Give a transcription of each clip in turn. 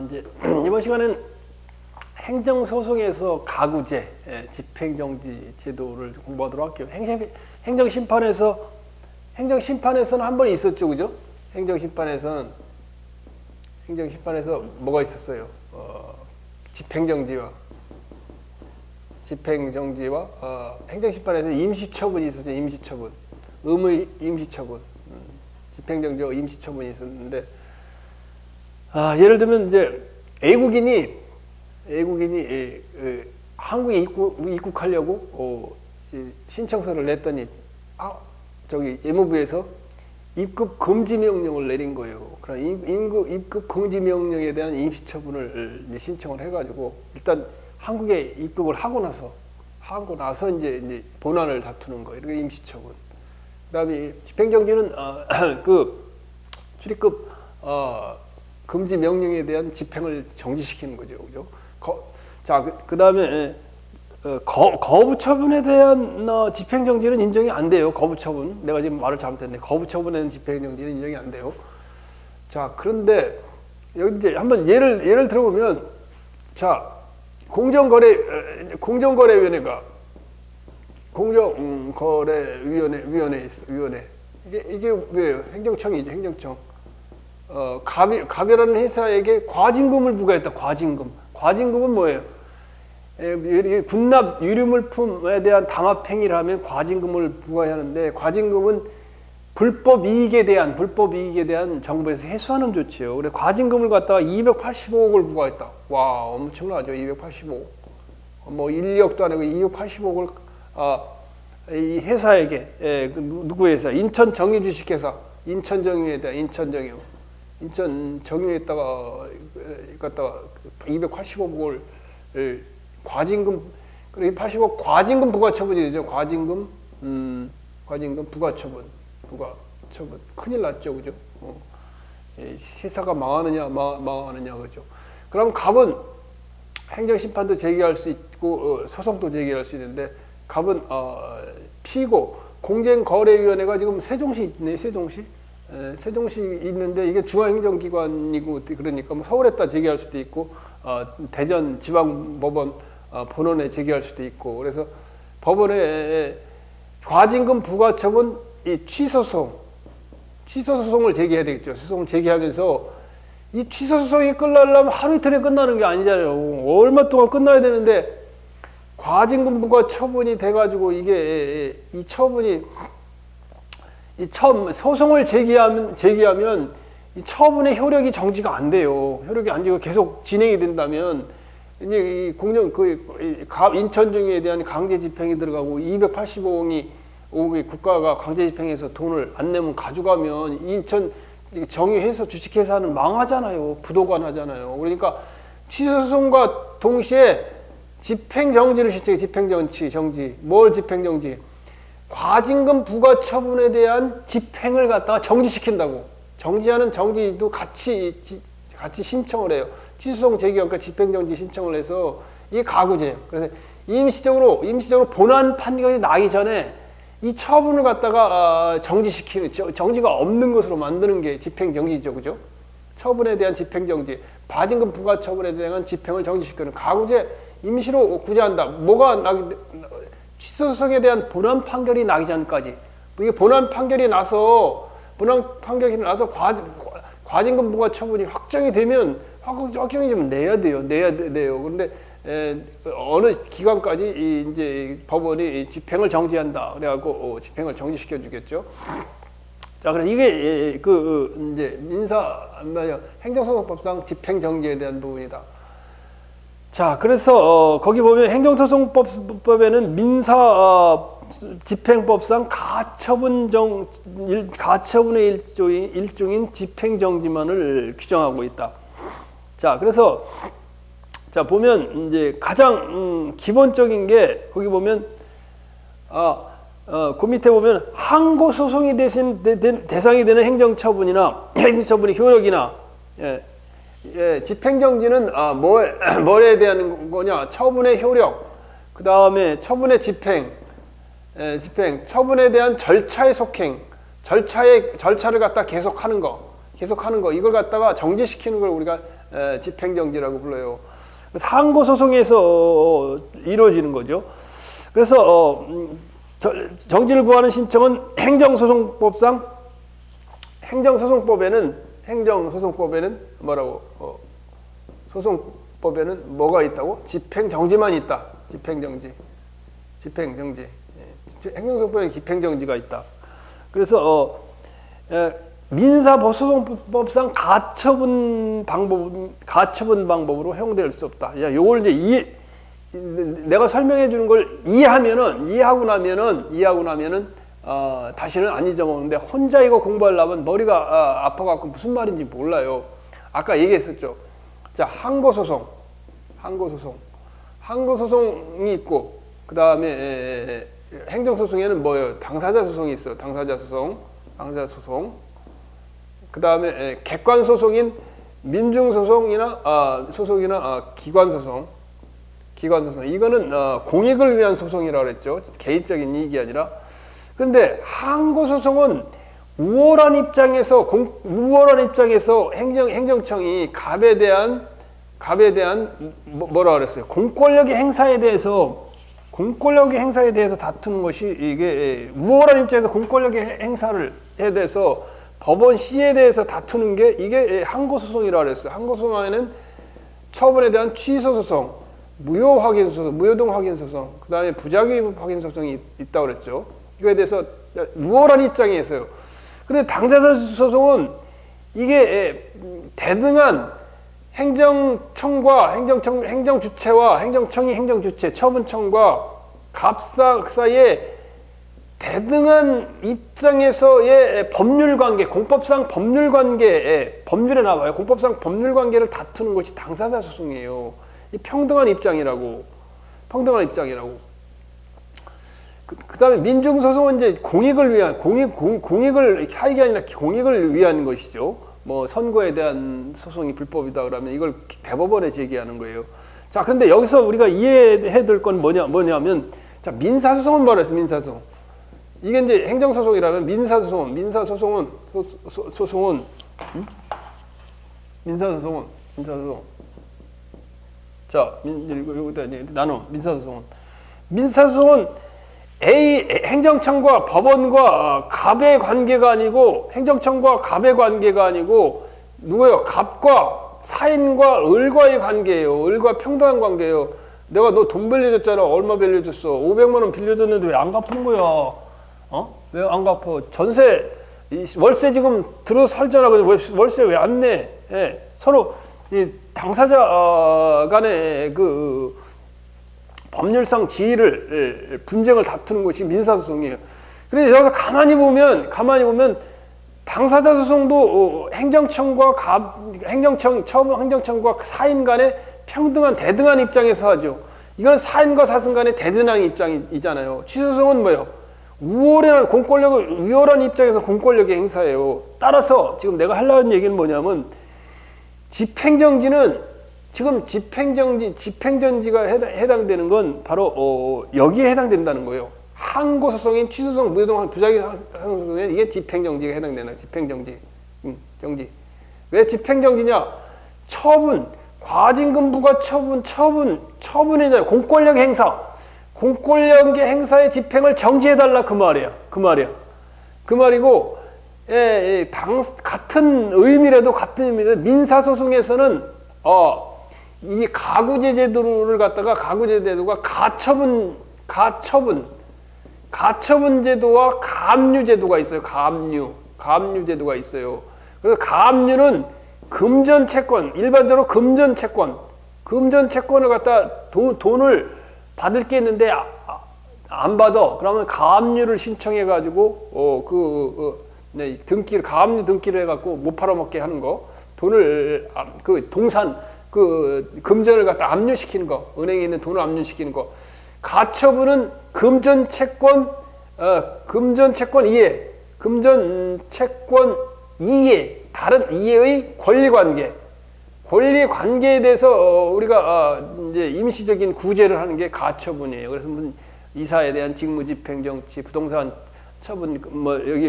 이제 이번 시간은 행정소송에서 가구제, 집행정지 제도를 공부하도록 할게요. 행정심판에서는 한 번 있었죠, 그죠? 행정심판에서 뭐가 있었어요? 집행정지와 행정심판에서 임시처분이 있었죠. 임시처분, 의무 임시처분, 집행정지와 임시처분이 있었는데, 예를 들면 이제 외국인이 한국에 입국하려고 신청서를 냈더니 저기 예무부에서 입국 금지 명령을 내린 거예요. 그럼 입국 금지 명령에 대한 임시처분을 이제 신청을 해가지고 일단 한국에 입국을 하고 나서 이제 본안을 다투는 거예요. 이게 임시처분. 그다음에 집행정지는 그 출입국 금지 명령에 대한 집행을 정지시키는 거죠, 그죠? 그다음에 거부처분에 대한 집행정지는 인정이 안 돼요. 거부처분. 내가 지금 말을 잘못했네. 거부처분에 대한 집행정지는 인정이 안 돼요. 자, 그런데 여기 이제 한번 예를 들어보면, 자, 공정거래위원회가 공정거래위원회 이게 왜요? 행정청이죠, 행정청. 갑이라는 회사에게 과징금을 부과했다. 과징금은 뭐예요? 군납 유류물품에 대한 담합행위를 면 과징금을 부과하는데, 과징금은 불법 이익에 대한 정부에서 해소하는 조치예요. 그래 과징금을 갖다가 285억을 부과했다. 와, 엄청나죠. 285억. 뭐 1억도 아니고 285억을 이 회사에게, 누구 회사? 인천 정유주식회사, 인천 정유에다가 285억을 과징금, 그리고 80억 과징금 부과처분이 되죠. 과징금 부과처분. 큰일 났죠, 그죠? 회사가 망하느냐, 그죠? 그럼 갑은 행정심판도 제기할 수 있고, 소송도 제기할 수 있는데, 갑은 피고, 공정거래위원회가 지금 세종시 있네, 세종시 있는데, 이게 중앙행정기관이고, 그러니까 뭐 서울에다 제기할 수도 있고, 대전 지방법원 본원에 제기할 수도 있고, 그래서 법원에 과징금 부과처분 이 취소소송을 제기해야 되겠죠. 소송을 제기하면서 이 취소소송이 끝나려면 하루 이틀에 끝나는 게 아니잖아요. 얼마 동안 끝나야 되는데, 과징금 부과 처분이 돼가지고 이게 이 처분이 소송을 제기하면 이 처분의 효력이 정지가 안 돼요. 효력이 안 되고 계속 진행이 된다면, 이제 이 인천정유에 대한 강제 집행이 들어가고 285억이 국가가 강제 집행해서 돈을 안 내면 가져가면 인천 정유회사 주식회사는 망하잖아요. 부도가 나잖아요. 그러니까 취소소송과 동시에 집행정지를 신청해. 집행정지. 뭘 집행정지? 과징금 부과 처분에 대한 집행을 갖다가 정지시킨다고. 정지하는 정지도 같이 신청을 해요. 취소소송 제기하니까 집행정지 신청을 해서 이게 가구제예요. 그래서 임시적으로 본안 판결이 나기 전에 이 처분을 갖다가 정지시키는, 정지가 없는 것으로 만드는 게 집행정지죠, 그죠? 처분에 대한 집행정지, 과징금 부과 처분에 대한 집행을 정지시키는 가구제 임시로 구제한다. 취소소송에 대한 본안 판결이 나기 전까지. 이게 본안 판결이 나서 과징금 부과 처분이 확정이 되면 내야 돼요. 그런데 어느 기간까지 이제 법원이 집행을 정지한다. 그래갖고 집행을 정지시켜 주겠죠. 자, 그래 이게 이제 행정소송법상 집행정지에 대한 부분이다. 자, 그래서 거기 보면 행정소송법에는 민사집행법상 가처분의 일종인 집행정지만을 규정하고 있다. 자, 그래서 보면 이제 가장 기본적인 게 거기 보면 그 밑에 보면 항고 소송이 대상이 되는 행정처분이나 행정처분의 효력이나 집행정지는 뭐에 대한 거냐? 처분의 효력, 그 다음에 처분의 집행, 처분에 대한 절차의 속행, 절차를 갖다 계속하는 거, 이걸 갖다가 정지시키는 걸 우리가 집행정지라고 불러요. 항고소송에서 이루어지는 거죠. 그래서 정지를 구하는 신청은 행정소송법에는 뭐라고? 소송법에는 뭐가 있다고? 집행정지만 있다. 집행정지. 행정소송법에 집행정지가 있다. 그래서 민사소송법상 가처분 방법으로 허용될 수 없다. 야, 요걸 이제 내가 설명해 주는 걸 이해하고 나면은 다시는 안 잊어먹는데 혼자 이거 공부하려면 머리가 아파갖고 무슨 말인지 몰라요. 아까 얘기했었죠. 자, 항고소송이 있고 그 다음에 행정소송에는 뭐예요? 당사자 소송이 있어요. 당사자 소송. 그 다음에 객관소송인 민중소송이나 기관소송. 이거는 공익을 위한 소송이라고 그랬죠. 개인적인 이익이 아니라. 근데 항고소송은 우월한 입장에서 행정청이 갑에 대한 뭐라 그랬어요? 공권력의 행사에 대해서 다투는 것이 이게 우월한 입장에서 공권력의 행사를 해 대해서 법원 시에 대해서 다투는 게 이게 항고소송이라고 그랬어요. 항고소송에는 처분에 대한 취소소송, 무효동 확인소송, 그 다음에 부작위 확인소송이 있다고 그랬죠. 이거에 대해서 우월한 입장에서요. 근데 당사자 소송은 이게 대등한 행정주체와 행정주체, 처분청과 갑사 사이에 대등한 입장에서의 법률관계, 공법상 법률관계에 법률에 나와요. 공법상 법률관계를 다투는 것이 당사자 소송이에요. 이 평등한 입장이라고. 그다음에 민중소송은 이제 공익을 사익이 아니라 공익을 위한 것이죠. 뭐 선거에 대한 소송이 불법이다 그러면 이걸 대법원에 제기하는 거예요. 자, 근데 여기서 우리가 이해해야 될 건 뭐냐면, 자, 민사소송은 뭐라 했어? 민사소송. 이게 이제 행정소송이라면 민사소송은 자, 여기다 나눠. 민사소송은 행정청과 법원과 갑의 관계가 아니고, 누구예요? 갑과 사인과 을과의 관계예요. 을과 평등한 관계예요. 내가 너 돈 빌려줬잖아. 얼마 빌려줬어? 500만 원 빌려줬는데 왜 안 갚은 거야? 왜 안 갚아? 월세 지금 들어서 살잖아. 월세 왜 안 내? 예. 서로 이 당사자 간의 그 법률상 지위를 분쟁을 다투는 것이 민사소송이에요. 그래서 여기서 가만히 보면 당사자 소송도 행정청과 사인 간의 대등한 입장에서 하죠. 이건 사인과 사승 간의 대등한 입장이잖아요. 취소소송은 뭐예요? 우월한 입장에서 공권력의 행사예요. 따라서 지금 내가 하려는 얘기는 뭐냐면, 집행정지가 해당되는 건 바로 여기에 해당된다는 거예요. 항고소송인 취소소송, 무효동, 부작위 소송에 이게 집행정지가 해당되는 집행정지. 왜 집행정지냐? 과징금부가 처분이잖아요. 공권력 공권력의 행사의 집행을 정지해달라 그 말이야. 그 말이고, 같은 의미라도 민사소송에서는 이 가구제 제도를 갖다가 가구제도가 가처분 제도와 가압류 제도가 있어요. 가압류 제도가 있어요. 그래서 가압류는 일반적으로 금전채권을 갖다 돈을 받을 게 있는데 안 받아. 그러면 가압류를 신청해 가지고 가압류 등기를 해 갖고 못 팔아먹게 하는 거. 돈을 금전을 갖다 압류시키는 거. 은행에 있는 돈을 압류시키는 거. 가처분은 금전채권 이해, 다른 이해의 권리관계에 대해서 우리가 이제 임시적인 구제를 하는 게 가처분이에요. 그래서 이사에 대한 직무집행정지, 부동산 처분,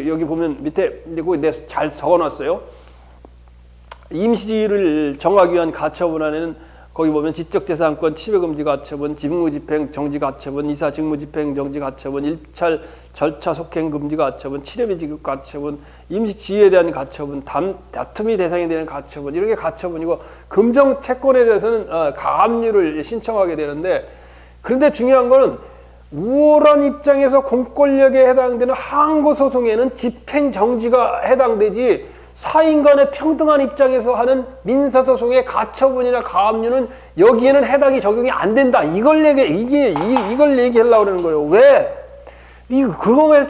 여기 보면 밑에 내가 잘 적어놨어요. 임시를 정하기 위한 가처분 안에는 거기 보면 지적재산권 침해금지 가처분, 직무집행 정지 가처분, 이사 직무집행 정지 가처분, 일찰 절차 속행 금지 가처분, 치료비 지급 가처분, 임시지위에 대한 가처분, 다툼이 대상이 되는 가처분, 이런 게 가처분이고, 금정 채권에 대해서는 가압류를 신청하게 되는데, 그런데 중요한 거는 우월한 입장에서 공권력에 해당되는 항고소송에는 집행정지가 해당되지, 사인 간의 평등한 입장에서 하는 민사소송의 가처분이나 가압류는 여기에는 해당이 적용이 안 된다. 이걸 얘기하려고 그러는 거예요. 왜? 그거에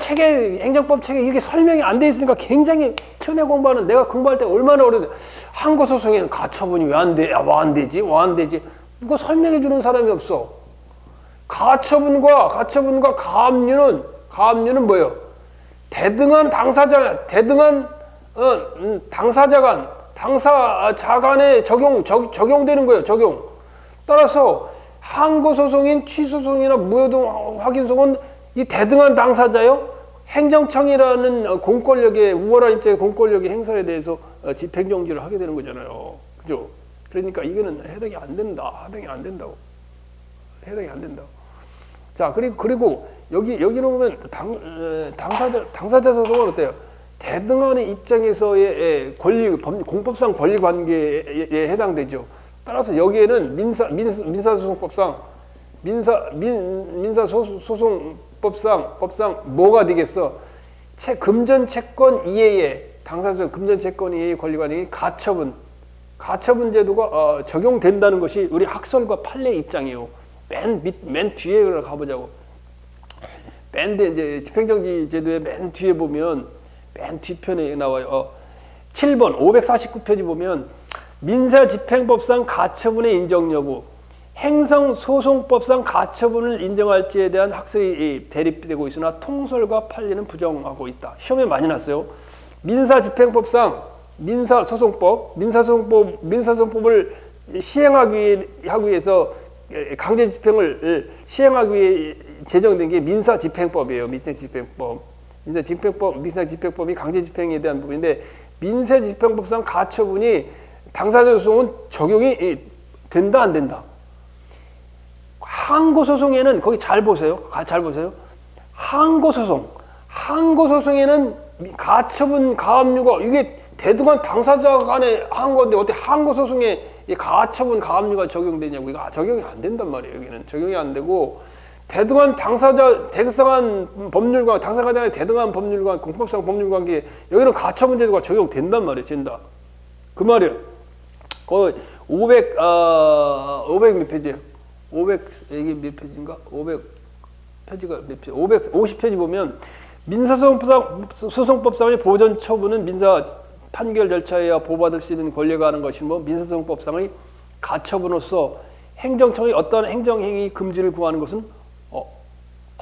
행정법 체계 이게 설명이 안 돼 있으니까 굉장히 처음에 공부하는, 내가 공부할 때 얼마나 어려운데, 항고소송에는 가처분이 왜 안 되지? 이거 설명해 주는 사람이 없어. 가처분과 가압류는 뭐예요? 당사자 간에 적용되는 거예요, 적용. 따라서 항고소송인 취소소송이나 무효동 확인소송은 이 대등한 당사자요, 행정청이라는 우월한 입장의 공권력의 행사에 대해서 집행정지를 하게 되는 거잖아요. 그죠? 그러니까 이거는 해당이 안 된다고. 자, 그리고 여기는 보면 당사자 소송은 어때요? 대등한 입장에서의 공법상 권리 관계에 해당되죠. 따라서 여기에는 민사소송법상 뭐가 되겠어? 금전채권 이외에 당사자 금전채권 이외의 권리 관계인 가처분 제도가 적용된다는 것이 우리 학설과 판례 입장이에요. 맨 뒤에 가보자고. 이제 집행정지 제도의 맨 뒤에 보면, 맨 뒤편에 나와요. 7번 549페이지 보면 민사집행법상 가처분의 인정 여부, 행성소송법상 가처분을 인정할지에 대한 학설이 대립되고 있으나 통설과 판례는 부정하고 있다. 시험에 많이 났어요. 민사집행법상 민사소송법을 시행하기 위해서 강제집행을 시행하기 위해 제정된 게 민사집행법이에요. 민사집행법이 강제집행에 대한 부분인데, 민사집행법상 가처분이 당사자 소송은 적용이 된다, 안 된다? 항고소송에는 거기 잘 보세요. 항고소송에는 가처분, 가압류가 이게 대등한 당사자 간에 한 건데 어떻게 항고소송에 가처분, 가압류가 적용되냐고. 이거 적용이 안 된단 말이에요. 여기는 적용이 안 되고, 대등한 법률관, 당사자 간의 대등한 법률관, 공법상 법률관계, 여기는 가처분 제도가 적용된단 말이에요. 된다. 그 말이에요. 거의 500 몇 페이지예요? 500, 이게 몇 페이지인가? 500페이지가 몇 페이지? 550페이지 보면, 민사소송법상의 보전 처분은 민사 판결 절차에 의해 보호받을 수 있는 권리가 하는 것이며, 민사소송법상의 가처분으로서 행정청이 어떤 행정행위 금지를 구하는 것은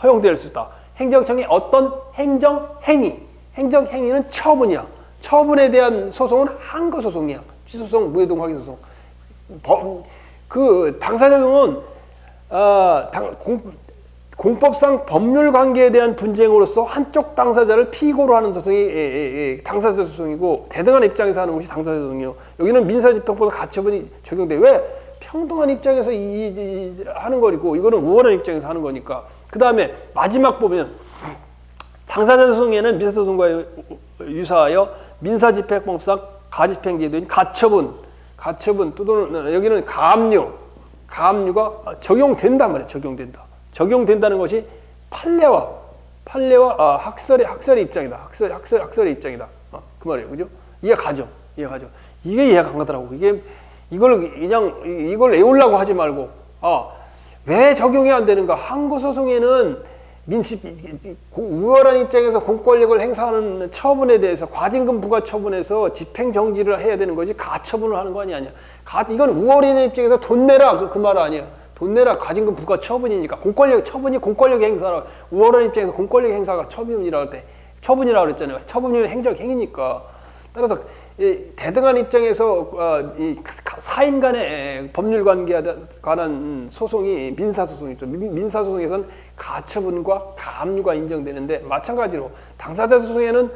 허용될 수 있다. 행정청의 어떤 행정행위는 처분이야. 처분에 대한 소송은 항고소송이야. 취소소송, 무효동 확인소송. 당사자 소송은 공법상 법률 관계에 대한 분쟁으로서 한쪽 당사자를 피고로 하는 소송이 당사자 소송이고, 대등한 입장에서 하는 것이 당사자 소송이요. 여기는 민사집행법의 가처분이 적용돼. 왜? 평등한 입장에서 하는 거리고, 이거는 우월한 입장에서 하는 거니까. 그 다음에 마지막 보면, 당사자 소송에는 민사소송과 유사하여 민사집행법상 가집행제도인 가처분 또는 여기는 가압류가 적용된단 말이에요. 적용된다는 것이 판례와 학설의 입장이다. 학설의 입장이다. 그 말이에요. 그죠? 이해가죠? 이게 이해가 안 가더라고. 이걸 외우려고 하지 말고, 왜 적용이 안 되는가? 항고소송에는 우월한 입장에서 공권력을 행사하는 처분에 대해서 과징금 부과 처분해서 집행정지를 해야 되는 거지, 가처분을 하는 거 아니야. 이건 우월한 입장에서 돈 내라, 그 말 아니야. 돈 내라, 과징금 부과 처분이니까. 처분이 공권력의 행사라. 우월한 입장에서 공권력 행사가 처분이라고 그랬잖아요. 처분이면 행정행위니까. 따라서 대등한 입장에서 사인 간의 법률 관계에 관한 소송이 민사소송이죠. 민사소송에서는 가처분과 가압류가 인정되는데, 마찬가지로 당사자 소송에는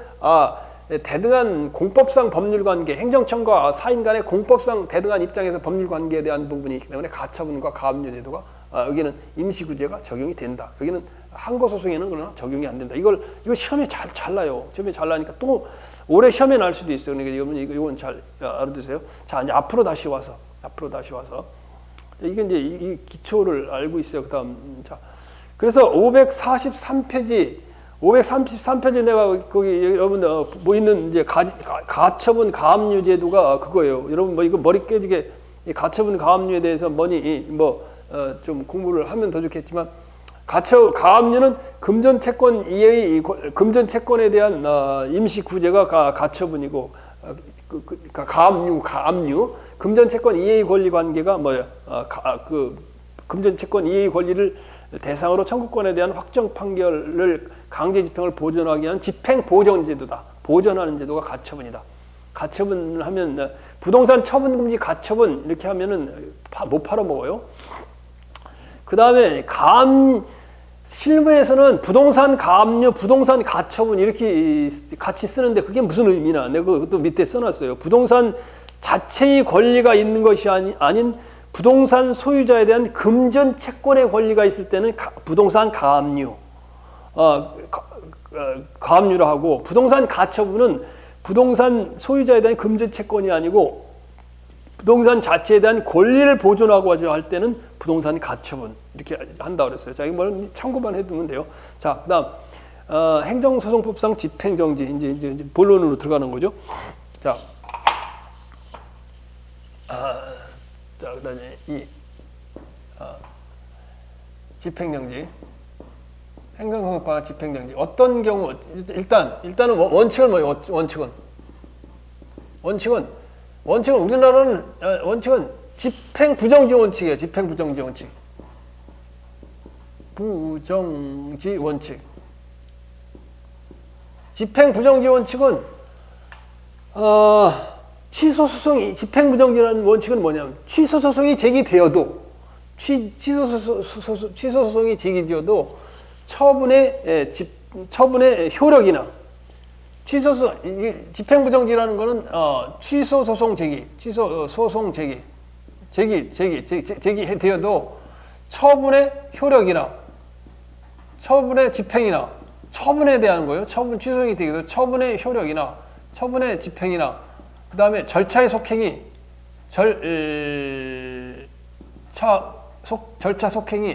대등한 공법상 법률관계, 행정청과 사인 간의 공법상 대등한 입장에서 법률관계에 대한 부분이 있기 때문에 가처분과 가압류제도가 여기는 임시구제가 적용이 된다. 여기는 항고소송에는 그러나 적용이 안 된다. 이거 시험에 잘 나요. 시험에 잘 나니까 또 올해 시험에 날 수도 있어요. 그러니까 이건 잘 알아두세요. 자, 이제 앞으로 다시 와서 이게 이제 이 기초를 알고 있어요. 그다음 자, 그래서 533페이지 내가 거기 여러분들 뭐 있는 이제 가처분 가압류 제도가 그거예요. 여러분 뭐 이거 머리 깨지게 이 가처분 가압류에 대해서 좀 공부를 하면 더 좋겠지만 가압류는 금전채권 이해의 금전채권에 대한 임시 구제가 가처분이고 가압류 금전채권 이해의 권리 관계가 뭐야? 금전채권 이해의 권리를 대상으로 청구권에 대한 확정 판결을 강제 집행을 보존하기 위한 집행 보전 제도다. 보전하는 제도가 가처분이다. 가처분을 하면 부동산 처분 금지 가처분 이렇게 하면은 못 팔아먹어요. 그 다음에 실무에서는 부동산 가압류, 부동산 가처분 이렇게 같이 쓰는데 그게 무슨 의미나? 내가 그것도 밑에 써놨어요. 부동산 자체의 권리가 있는 것이 아닌 부동산 소유자에 대한 금전 채권의 권리가 있을 때는 부동산 가압류, 가압류라 하고 부동산 가처분은 부동산 소유자에 대한 금전 채권이 아니고 부동산 자체에 대한 권리를 보존하고 할 때는 부동산 가처분 이렇게 한다 그랬어요. 자, 이거 참고만 해두면 돼요. 자, 그다음 행정소송법상 집행정지 이제 본론으로 들어가는 거죠. 자, 그다음에 집행정지, 행정소송법 집행정지 어떤 경우 일단은 원칙은 뭐예요? 원칙은 우리나라는 원칙은 집행부정지 원칙이에요. 집행부정지 원칙. 부정지 원칙. 집행부정지 원칙은 취소소송이 집행부정지라는 원칙은 뭐냐면 취소소송이 제기되어도 취소소송이 제기되어도 처분의 효력이나 집행부정지라는 거는 취소소송 제기되어도 처분의 효력이나 처분의 집행이나 처분에 대한 거예요. 취소소송이 되기도 처분의 효력이나 처분의 집행이나 그 다음에 절차의 속행이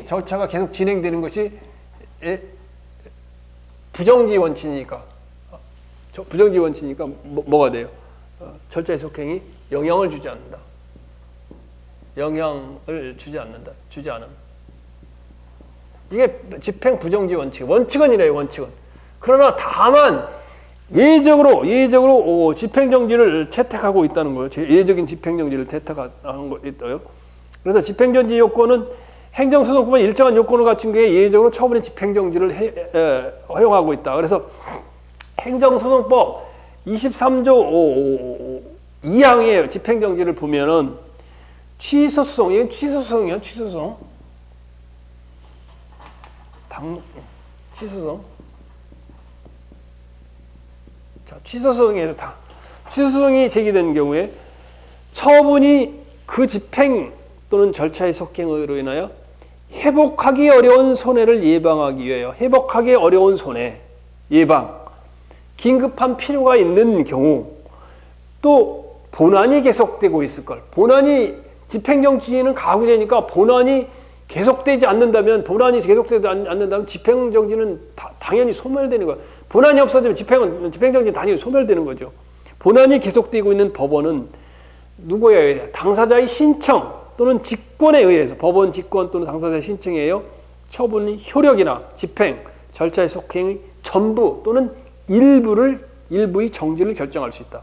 절차가 계속 진행되는 것이 부정지 원칙이니까 뭐가 돼요? 절차의 속행이 영향을 주지 않는다. 주지 않음. 이게 집행 부정지 원칙은 이래요. 원칙은. 그러나 다만 예외적으로 집행정지를 채택하고 있다는 거예요. 예외적인 집행정지를 채택하는 거 있어요. 그래서 집행정지 요건은 행정소송법은 일정한 요건을 갖춘 게 예외적으로 처분의 집행정지를 허용하고 있다. 그래서 행정소송법 23조 2항의 집행정지를 보면은 이건 취소소송이에요. 취소소송. 자, 취소소송이 제기된 경우에 처분이 그 집행 또는 절차의 속행으로 인하여 회복하기 어려운 손해를 예방하기 위하여 회복하기 어려운 손해 예방 긴급한 필요가 있는 경우 또 본안이 계속되고 있을 걸 집행정지는 가구제니까 본안이 계속되지 않는다면 집행정지는 당연히 소멸되는 거야. 본안이 없어지면 집행정지는 당연히 소멸되는 거죠. 본안이 계속되고 있는 법원은 누구에 의해 당사자의 신청 또는 직권에 의해서 법원 직권 또는 당사자의 신청에 의해 처분의 효력이나 집행, 절차의 속행의 전부 또는 일부의 정지를 결정할 수 있다.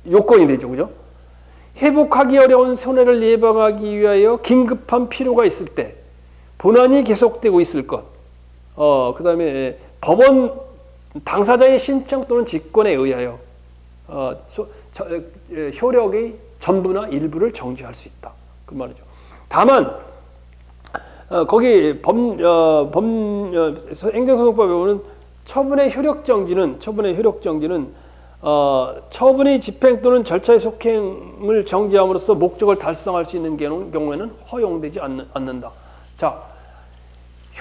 요건이 되죠. 그죠? 회복하기 어려운 손해를 예방하기 위하여 긴급한 필요가 있을 때 본안이 계속되고 있을 것. 그 다음에 법원 당사자의 신청 또는 직권에 의하여 효력의 전부나 일부를 정지할 수 있다. 그 말이죠. 다만 거기 행정소송법에 보면 처분의 효력 정지는 처분의 집행 또는 절차의 속행을 정지함으로써 목적을 달성할 수 있는 경우에는 허용되지 않는다. 자,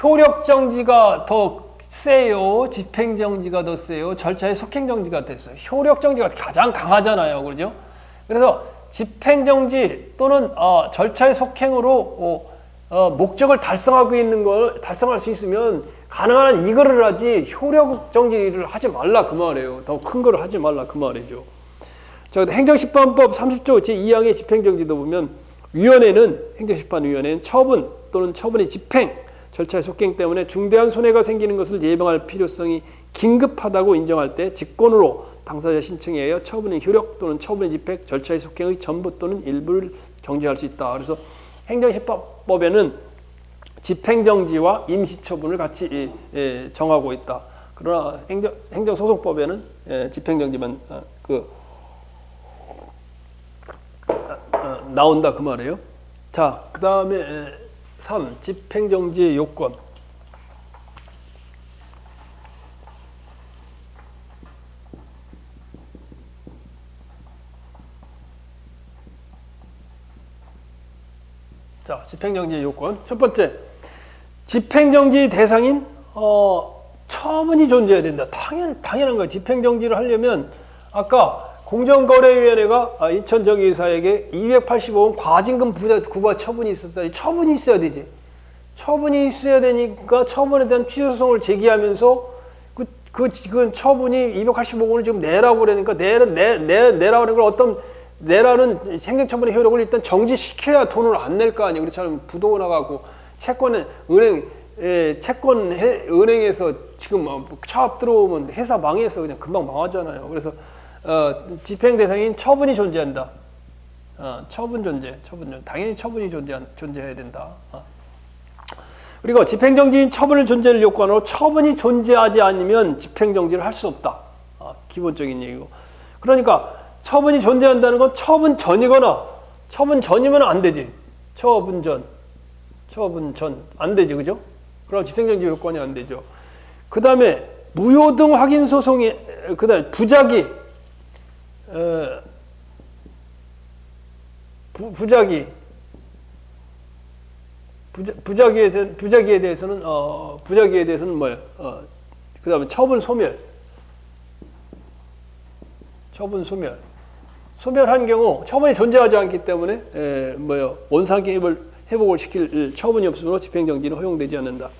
효력 정지가 더 세요? 집행 정지가 더 세요? 절차의 속행 정지가 됐어요. 효력 정지가 가장 강하잖아요. 그렇죠? 그래서 집행 정지 또는 절차의 속행으로 목적을 달성할 수 있으면 가능한 한 이거를 하지 효력 정지를 하지 말라 그 말이에요. 더 큰 거를 하지 말라 그 말이죠. 자, 행정심판법 30조 제2항의 집행정지도 보면 행정심판위원회는 처분 또는 처분의 집행 절차의 속행 때문에 중대한 손해가 생기는 것을 예방할 필요성이 긴급하다고 인정할 때 직권으로 당사자 신청에 의하여 처분의 효력 또는 처분의 집행 절차의 속행의 전부 또는 일부를 정지할 수 있다. 그래서 행정심판법에는 집행정지와 임시처분을 같이 정하고 있다. 그러나 행정소송법에는 집행정지만 나온다 그 말이에요. 자, 그 다음에 3. 집행정지의 요건. 자, 집행정지의 요건. 첫 번째, 집행정지 대상인 처분이 존재해야 된다. 당연한 거예요. 집행정지를 하려면 아까 공정거래위원회가 인천정의사에게 285원 과징금 부과 처분이 있었어요. 처분이 있어야 되지. 처분이 있어야 되니까 처분에 대한 취소소송을 제기하면서 그 처분이 285원을 지금 내라고 그러니까 내라고 하는 걸 내라는 행정처분의 효력을 일단 정지시켜야 돈을 안 낼 거 아니에요. 그렇잖아요. 부도 나가고 은행에서 지금 차압 들어오면 회사 망해서 그냥 금방 망하잖아요. 그래서 집행 대상인 처분이 존재한다. 처분 존재. 당연히 처분이 존재해야 된다. 그리고 집행정지인 처분을 존재를 요건으로 처분이 존재하지 않으면 집행정지를 할 수 없다. 기본적인 얘기고. 그러니까 처분이 존재한다는 건 처분 전이거나 처분 전이면 안 되지. 처분 전 안 되지, 그죠? 그럼 집행정지 요건이 안 되죠. 그 다음에 무효 등 확인 소송이 그 다음에 부작위에 대해서는 뭐예요? 그 다음에 처분 소멸한 경우 처분이 존재하지 않기 때문에 원상개입을 회복을 시킬 처분이 없으므로 집행정지는 허용되지 않는다.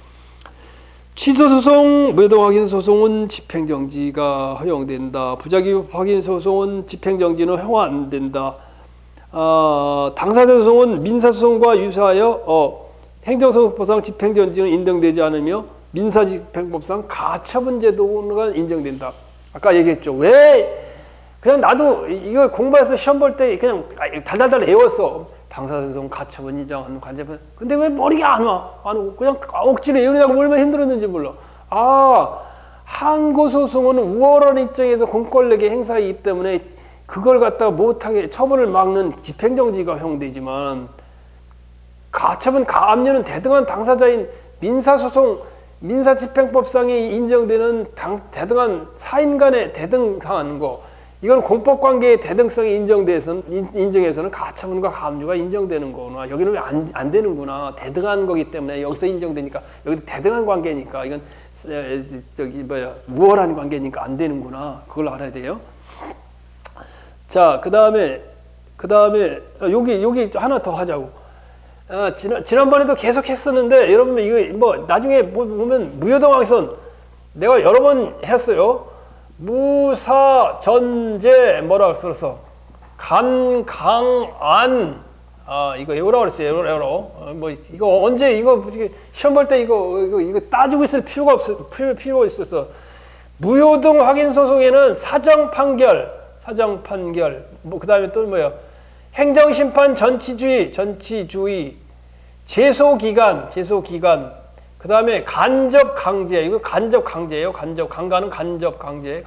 취소소송, 무효등 확인소송은 집행정지가 허용된다. 부작위 확인소송은 집행정지는 허용 안 된다. 당사자 소송은 민사소송과 유사하여 행정소송법상 집행정지는 인정되지 않으며 민사집행법상 가처분제도가 인정된다. 아까 얘기했죠. 왜 그냥 나도 이걸 공부해서 시험 볼 때 그냥 달달달 외웠어. 당사자소송 가처분 인정하는 관제분. 근데 왜 머리가 안 오고 그냥 억지로 외우느냐고 얼마나 힘들었는지 몰라. 항고소송은 우월한 입장에서 공권력의 행사이기 때문에 그걸 갖다가 못하게 처분을 막는 집행정지가 허용되지만 가처분, 가압류는 대등한 당사자인 민사소송, 민사집행법상에 인정되는 대등한 사인 간의 대등한 거, 이건 공법관계의 대등성이 인정해서는 가처분과 가압류가 인정되는 거구나. 여기는 왜 안 되는구나. 대등한 거기 때문에 여기서 인정되니까, 여기도 대등한 관계니까, 이건 우월한 관계니까 안 되는구나. 그걸 알아야 돼요. 자, 그 다음에 여기 하나 더 하자고. 지난번에도 계속 했었는데, 여러분 이거 나중에 보면 무효등왕선 내가 여러 번 했어요. 무사전제 뭐라고 써서 간강안 이거 외우라고 그랬어요. 이거 언제 이거 시험 볼 때 이거 따지고 있을 필요가 있었어. 무효등 확인 소송에는 사정 판결 그다음에 또 뭐야? 행정심판 전치주의 제소 기간 그 다음에 간접 강제, 이거 간접 강제예요. 강간은 간접 강제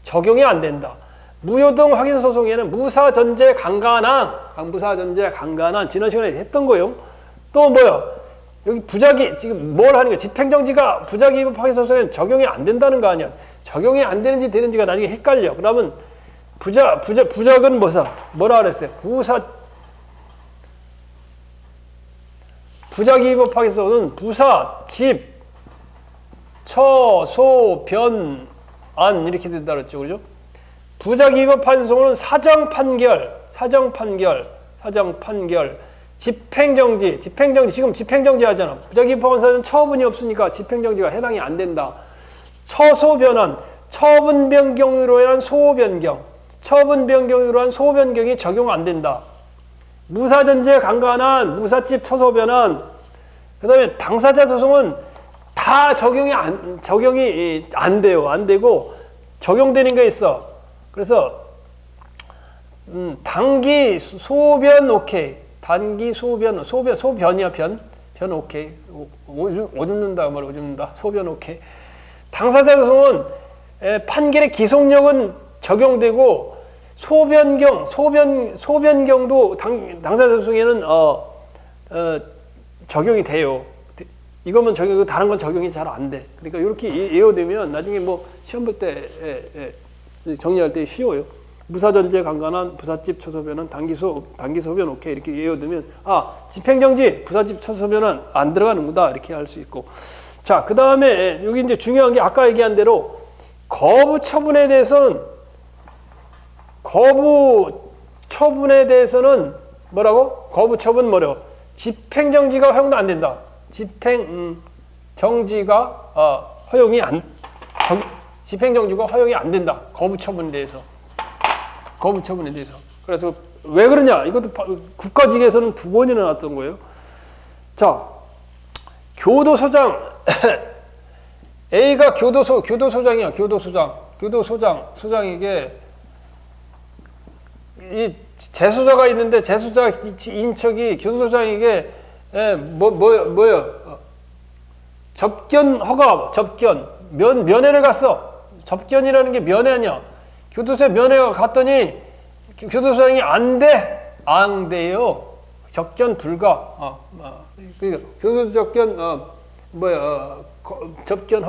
적용이 안 된다. 무효등 확인 소송에는 무사전제 강간한 지난 시간에 했던 거예요. 또 뭐요? 여기 부작위 지금 뭘 하는 거야? 집행정지가 부작위 위법 파기소송에는 적용이 안 된다는 거 아니야? 적용이 안 되는지 되는지가 나중에 헷갈려. 그러면 부작은 뭐라 그랬어요? 부작위 위법 파기소송은 부사, 집, 처, 소, 변, 안 이렇게 된다 그랬죠, 그죠? 부작위 위법 파기소송은 사정 판결, 집행정지 지금 집행정지 하잖아. 부작위 위법 파기소송은 처분이 없으니까 집행정지가 해당이 안 된다. 처소변환, 처분 변경으로 인한 소변경, 처분 변경으로 한 소변경이 적용 안 된다. 무사전제 강간한, 무사집 처소변환, 그 다음에 당사자 소송은 다 적용이 안 돼요. 안 되고 적용되는 게 있어. 그래서 단기 소변 오케이. 단기 소변이야 변 오케이. 오줌는다 말 오줌는다. 소변 오케이. 당사자 소송은 판결의 기속력은 적용되고 소변경도 당사자 소송에는 적용이 돼요. 이거면 적용이고 다른 건 적용이 잘 안 돼. 그러니까 이렇게 예어되면 나중에 뭐 시험 볼 때 정리할 때 쉬워요. 무사전제 강간한, 부사집 처소변은 단기소변 오케이 이렇게 예어두면 집행정지 부사집 처소변은 안 들어가는구나 이렇게 할 수 있고. 자, 그 다음에 여기 이제 중요한 게 아까 얘기한 대로 거부 처분에 대해서는 뭐라고? 거부 처분 뭐라고? 집행정지가 허용도 안 된다. 집행정지가 허용이 안 된다. 거부 처분에 대해서. 그래서 왜 그러냐? 이것도 국가직에서는 2번이나 나왔던 거예요. 자, 교도소장 A가 교도소장이야. 소장에게 이 재소자가 있는데 재소자 인척이 교도소장에게 접견 면회를 갔어. 접견이라는 게 면회냐? 교도소에 면회가 갔더니 교도소장이 안 돼요. 접견 불가. 그러니까 교도소 접견 접견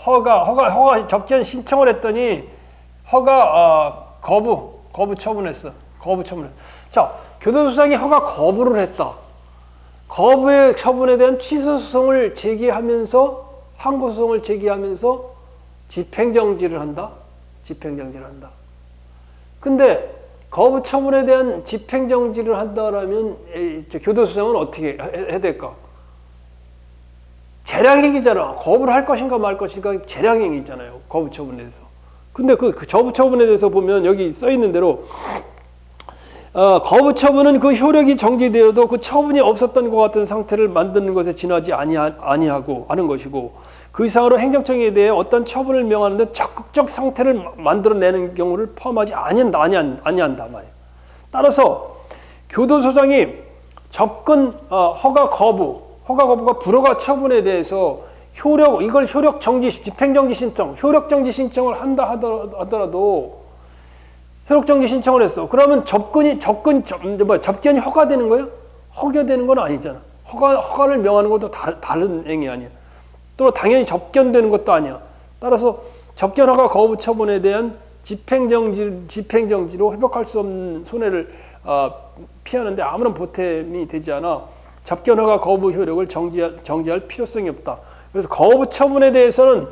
허가 접견 신청을 했더니 거부 처분했어. 자, 교도소장이 허가 거부를 했다. 거부의 처분에 대한 취소소송을 제기하면서 항고소송을 제기하면서 집행정지를 한다. 근데 거부 처분에 대한 집행정지를 한다라면 교도소장은 어떻게 해야 될까? 재량행위잖아. 거부를 할 것인가 말 것인가 재량행위잖아요. 거부 처분에 대해서. 근데 그 거부 처분에 대해서 보면 여기 써 있는 대로 거부 처분은 그 효력이 정지되어도 그 처분이 없었던 것 같은 상태를 만드는 것에 지나지 아니하는 것이고 그 이상으로 행정청에 대해 어떤 처분을 명하는데 적극적 상태를 만들어내는 경우를 포함하지 아니한다 말이에요. 따라서 교도소장이 접근 허가 거부가 불허가 처분에 대해서 효력 정지 집행정지 신청 효력 정지 신청을 한다 하더라도 효력 정지 신청을 했어. 그러면 접견이 허가되는 거예요? 허가되는 건 아니잖아. 허가를 명하는 것도 다른 행위 아니야. 또 당연히 접견되는 것도 아니야. 따라서 접견 허가 거부 처분에 대한 집행정지로 회복할 수 없는 손해를 피하는데 아무런 보탬이 되지 않아. 접견 허가 거부 효력을 정지할 필요성이 없다. 그래서 거부 처분에 대해서는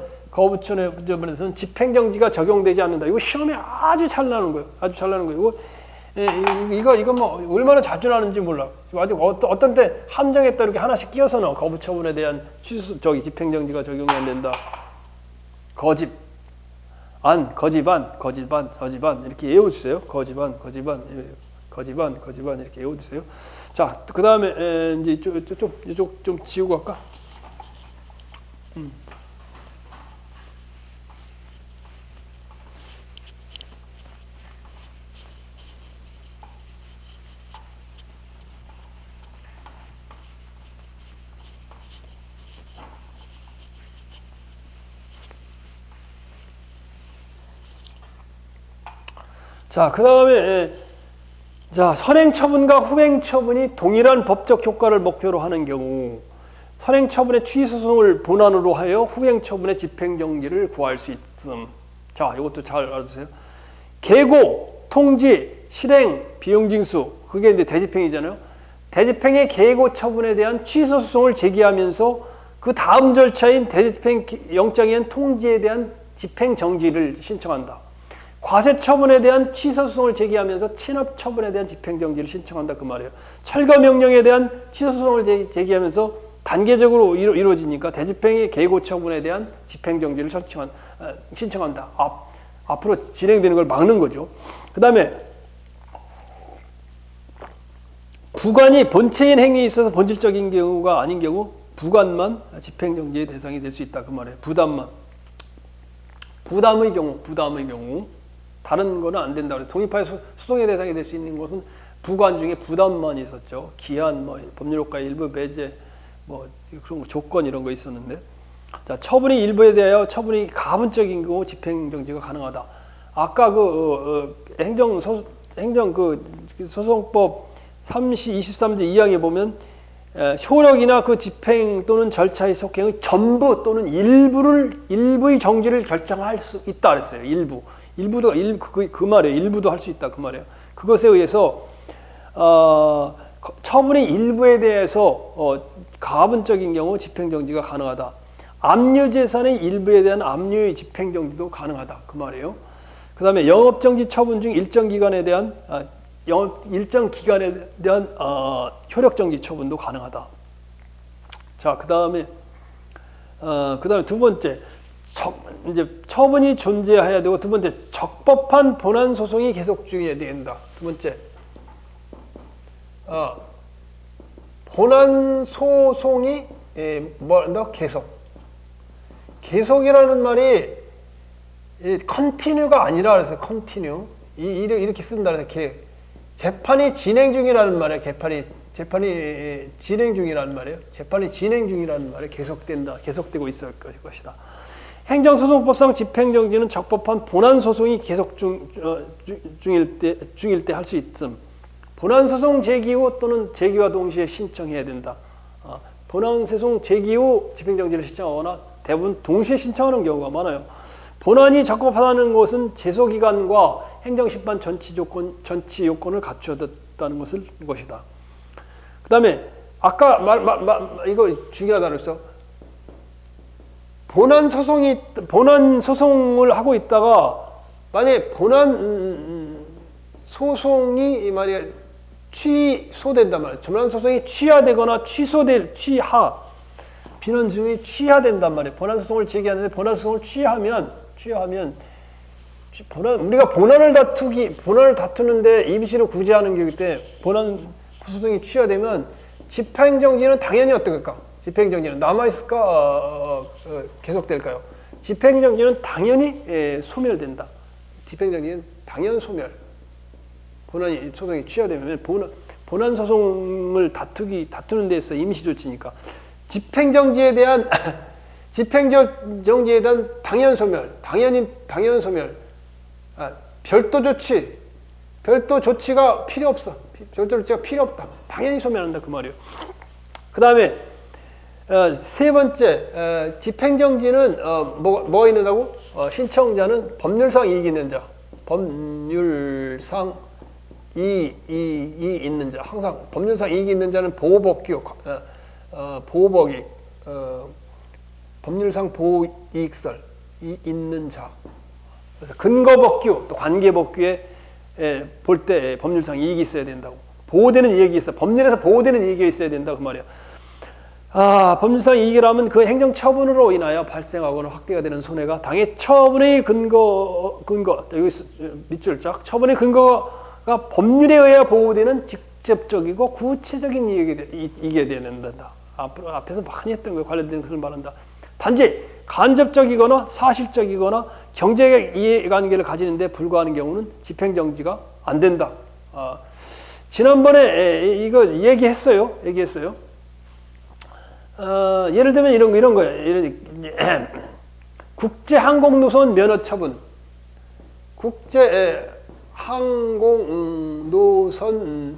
집행정지가 적용되지 않는다. 이거 시험에 아주 잘 나오는 거예요. 이거 뭐 얼마나 자주 나는지 몰라. 아주 어떤 때 함정했다 이렇게 하나씩 끼워서 넣어. 거부 처분에 대한 집행정지가 적용이 안 된다. 거지반 이렇게 외워주세요. 거지반 이렇게 외워주세요. 자, 그 다음에 이제 이쪽 좀 지우고 갈까? 자, 그 다음에 자, 선행처분과 후행처분이 동일한 법적 효과를 목표로 하는 경우 선행처분의 취소소송을 본안으로 하여 후행처분의 집행정지를 구할 수 있음. 자, 이것도 잘 알아두세요. 계고, 통지, 실행, 비용징수, 그게 이제 대집행이잖아요. 대집행의 계고 처분에 대한 취소소송을 제기하면서 그 다음 절차인 대집행 영장에 의한 통지에 대한 집행정지를 신청한다. 과세처분에 대한 취소소송을 제기하면서 체납처분에 대한 집행정지를 신청한다 그 말이에요. 철거명령에 대한 취소소송을 제기하면서 단계적으로 이루어지니까 대집행의 계고처분에 대한 집행정지를 신청한다. 앞으로 진행되는 걸 막는 거죠. 그 다음에 부관이 본체인 행위에 있어서 본질적인 경우가 아닌 경우 부관만 집행정지의 대상이 될 수 있다 그 말이에요. 부담의 경우 다른 거는 안 된다. 독립하여 소송의 대상이 될 수 있는 것은 부관 중에 부담만 있었죠. 기한, 법률효과 일부 배제, 그런 조건 이런 거 있었는데, 자, 처분이 일부에 대하여 처분이 가분적인 경우 집행정지가 가능하다. 아까 행정소송법 23조 2항에 보면 효력이나 그 집행 또는 절차의 속행의 전부 또는 일부의 정지를 결정할 수 있다 그랬어요. 일부도 그 말이에요. 일부도 할 수 있다 그 말이에요. 그것에 의해서 처분이 일부에 대해서 가분적인 경우 집행정지가 가능하다. 압류재산의 일부에 대한 압류의 집행정지도 가능하다 그 말이에요. 그 다음에 영업정지 처분 중 일정 기간에 대한 효력정지 처분도 가능하다. 자, 그 다음에 두 번째, 이제 처분이 존재해야 되고, 두 번째, 적법한 본안 소송이 계속 중해야 된다. 두 번째, 본안 소송이 계속이라는 말이 컨티뉴가 아니라 그래서 컨티뉴 이렇게 쓴다 그래서 재판이 진행 중이라는 말이에요. 재판이 진행 중이라는 말이에요. 재판이 진행 중이라는 말이 계속되고 있을 것이다. 행정소송법상 집행정지는 적법한 본안소송이 계속 중일 때 할 수 있음. 본안소송 제기 후 또는 제기와 동시에 신청해야 된다. 본안소송 제기 후 집행정지를 신청하거나 대부분 동시에 신청하는 경우가 많아요. 본안이 적법하다는 것은 제소기간과 행정심판 전치 요건을 갖추었다는 것이다. 그 다음에 아까 이거 중요하다 그랬어. 본안 소송을 하고 있다가 만약에 본안 소송이 만약에 취소된단 말이야. 본안 소송이 취하되거나 비난 중이 취하된단 말이에요. 본안 소송을 제기하는데 본안 소송을 취하면 우리가 본안을 다투는데 임시로 구제하는 경우기 때문에 본안 소송이 취하되면 집행정지는 당연히 어떨까? 집행정지는 남아있을까? 계속될까요? 집행정지는 당연히 소멸된다. 집행정지는 당연 소멸. 본안 소송이 취하되면 본안 소송을 다투는 데서 임시조치니까 집행정지에 대한 당연 소멸, 당연 소멸. 별도 조치가 필요 없어. 별도 조치가 필요 없다. 당연히 소멸한다 그 말이에요. 그 다음에 세 번째, 집행정지는 뭐가 있는다고? 신청자는 법률상 이익이 있는 자, 법률상 이익이 있는 자, 항상 법률상 이익이 있는 자는 보호법규, 보호법이 법률상 보호이익설 있는 자. 그래서 근거법규 또 관계법규에 볼 때 법률상 이익이 있어야 된다고. 보호되는 이익이 있어. 법률에서 보호되는 이익이 있어야 된다 그 말이야. 법률상 이익이라면 그 행정처분으로 인하여 발생하거나 확대가 되는 손해가 당해 처분의 근거 여기 밑줄 쫙 처분의 근거가 법률에 의해 보호되는 직접적이고 구체적인 이익이 되는다. 앞에서 많이 했던 거에 관련된 것을 말한다. 단지 간접적이거나 사실적이거나 경제적 이해관계를 가지는데 불과하는 경우는 집행정지가 안 된다. 지난번에 이거 얘기했어요. 예를 들면 이런 거예요. 국제항공노선 면허처분. 국제 항공노선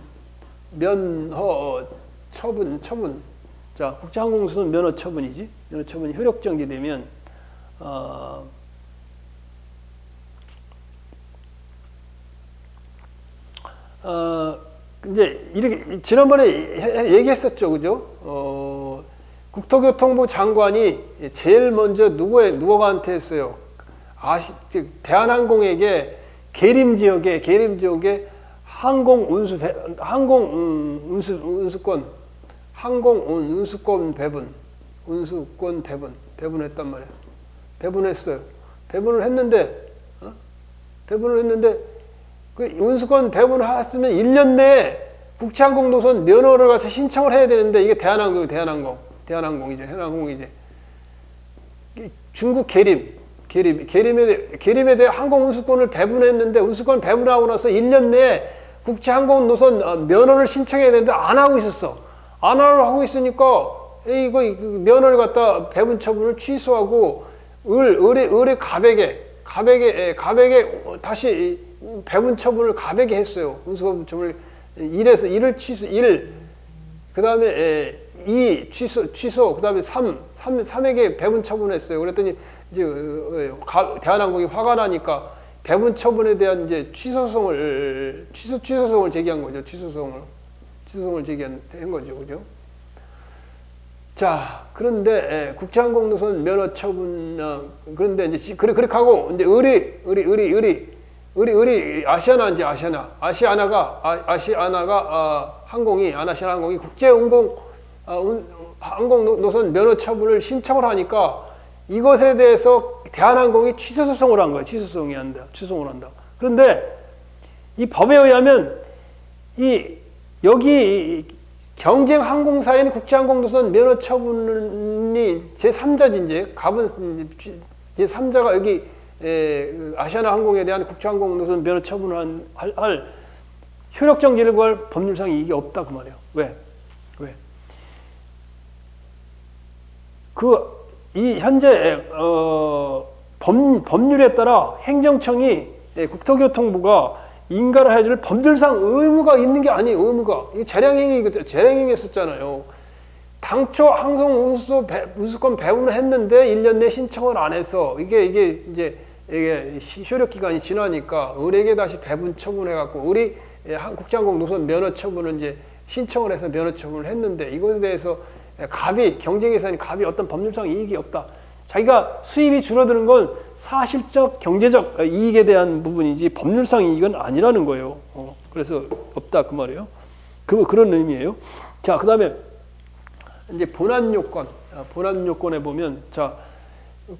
면허 처분. 자, 국제항공노선 면허 처분이지. 면허 처분이 효력 정지되면 이제 이렇게 지난번에 얘기했었죠, 그죠? 국토교통부 장관이 제일 먼저 누구한테 했어요? 대한항공에게 계림 지역에 운수권 배분했단 말이에요. 배분했어요. 배분을 했는데 그 운수권 배분을 했으면 1년 내에 국제항공노선 면허를 가서 신청을 해야 되는데 이게 대한항공이죠. 현항공이지. 중국 계림에 대해 항공 운수권을 배분했는데 운수권 배분하고 나서 1년 내에 국제항공노선 면허를 신청해야 되는데 안 하고 있었어. 안 하고 있으니까 이거 면허를 갖다 배분 처분을 취소하고 의뢰 가백에 다시 배분 처분을 가백에 했어요. 운수권 처분을 1을 취소, 1, 그 다음에 2 취소, 그 다음에 3에게 배분 처분했어요. 그랬더니 이제 대한항공이 화가 나니까 배분 처분에 대한 이제 취소송을 제기한 거죠. 취소송을 제기한 거죠. 그죠? 자, 그런데 국제항공노선 면허 처분 그런데 이제 그렇게 하고 이제 아시아나가 항공이 항공노선 면허 처분을 신청을 하니까 이것에 대해서 대한항공이 취소소송을 한 거예요. 취소송을 한다. 그런데 이 법에 의하면 여기 경쟁 항공사인 국제항공노선 면허 처분이 제3자지 이제 제3자가 여기 아시아나 항공에 대한 국제항공노선 면허 처분을 할 효력 정지를 구할 법률상 이게 없다 그 말이에요. 왜? 이 현재 법률에 따라 행정청이 국토교통부가 인가를 해줄 법률상 의무가 있는 게 아니에요. 이게 재량행위했었잖아요. 당초 항공 운수권 배분을 했는데 1년 내 신청을 안 해서 이게 효력 기간이 지나니까 을에게 다시 배분 처분해갖고 국제항공 노선 면허 처분을 이제 신청을 해서 면허 처분을 했는데 이것에 대해서 경쟁회사인 갑이 어떤 법률상 이익이 없다. 자기가 수입이 줄어드는 건 사실적 경제적 이익에 대한 부분이지 법률상 이익은 아니라는 거예요. 그래서 없다 그 말이에요. 그런 의미예요. 자, 그다음에 이제 본안 요건에 보면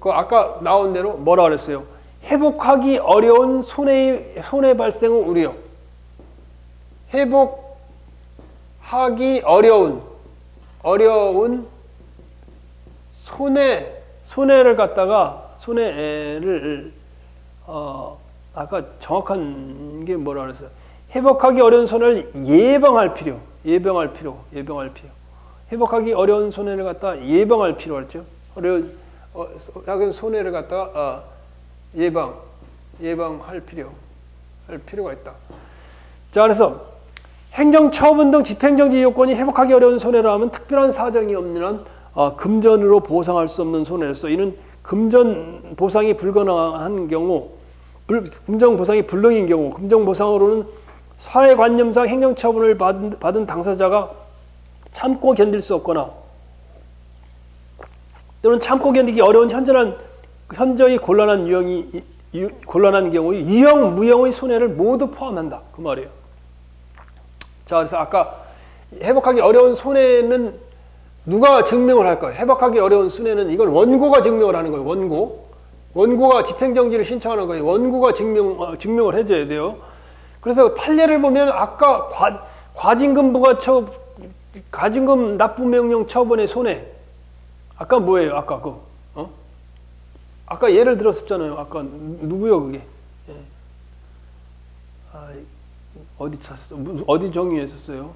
아까 나온 대로 뭐라 그랬어요? 회복하기 어려운 손해 발생 후 우려. 회복하기 어려운 손해를 아까 정확한 게 뭐라 그랬어요? 회복하기 어려운 손해를 예방할 필요. 회복하기 어려운 손해를 갖다 예방할 필요가 있죠. 작은 손해를 갖다가 예방할 필요가 있다. 자, 그래서 행정처분 등 집행정지 요건이 회복하기 어려운 손해라 하면 특별한 사정이 없는 한 금전으로 보상할 수 없는 손해로서 이는 금전 보상이 불가능한 경우, 금전 보상이 불능인 경우, 금전 보상으로는 사회관념상 행정처분을 받은 당사자가 참고 견딜 수 없거나 또는 참고 견디기 어려운 현저히 곤란한 경우 유형, 무형의 손해를 모두 포함한다. 그 말이에요. 자, 그래서 아까 회복하기 어려운 손해는 누가 증명을 할까요? 회복하기 어려운 손해는 이건 원고가 증명을 하는 거예요. 원고가 집행정지를 신청하는 거예요. 원고가 증명을 해줘야 돼요. 그래서 판례를 보면 아까 과징금 납부명령 처분의 손해. 아까 뭐예요? 아까 예를 들었었잖아요. 아까 누구요 그게? 어디 정의했었어요?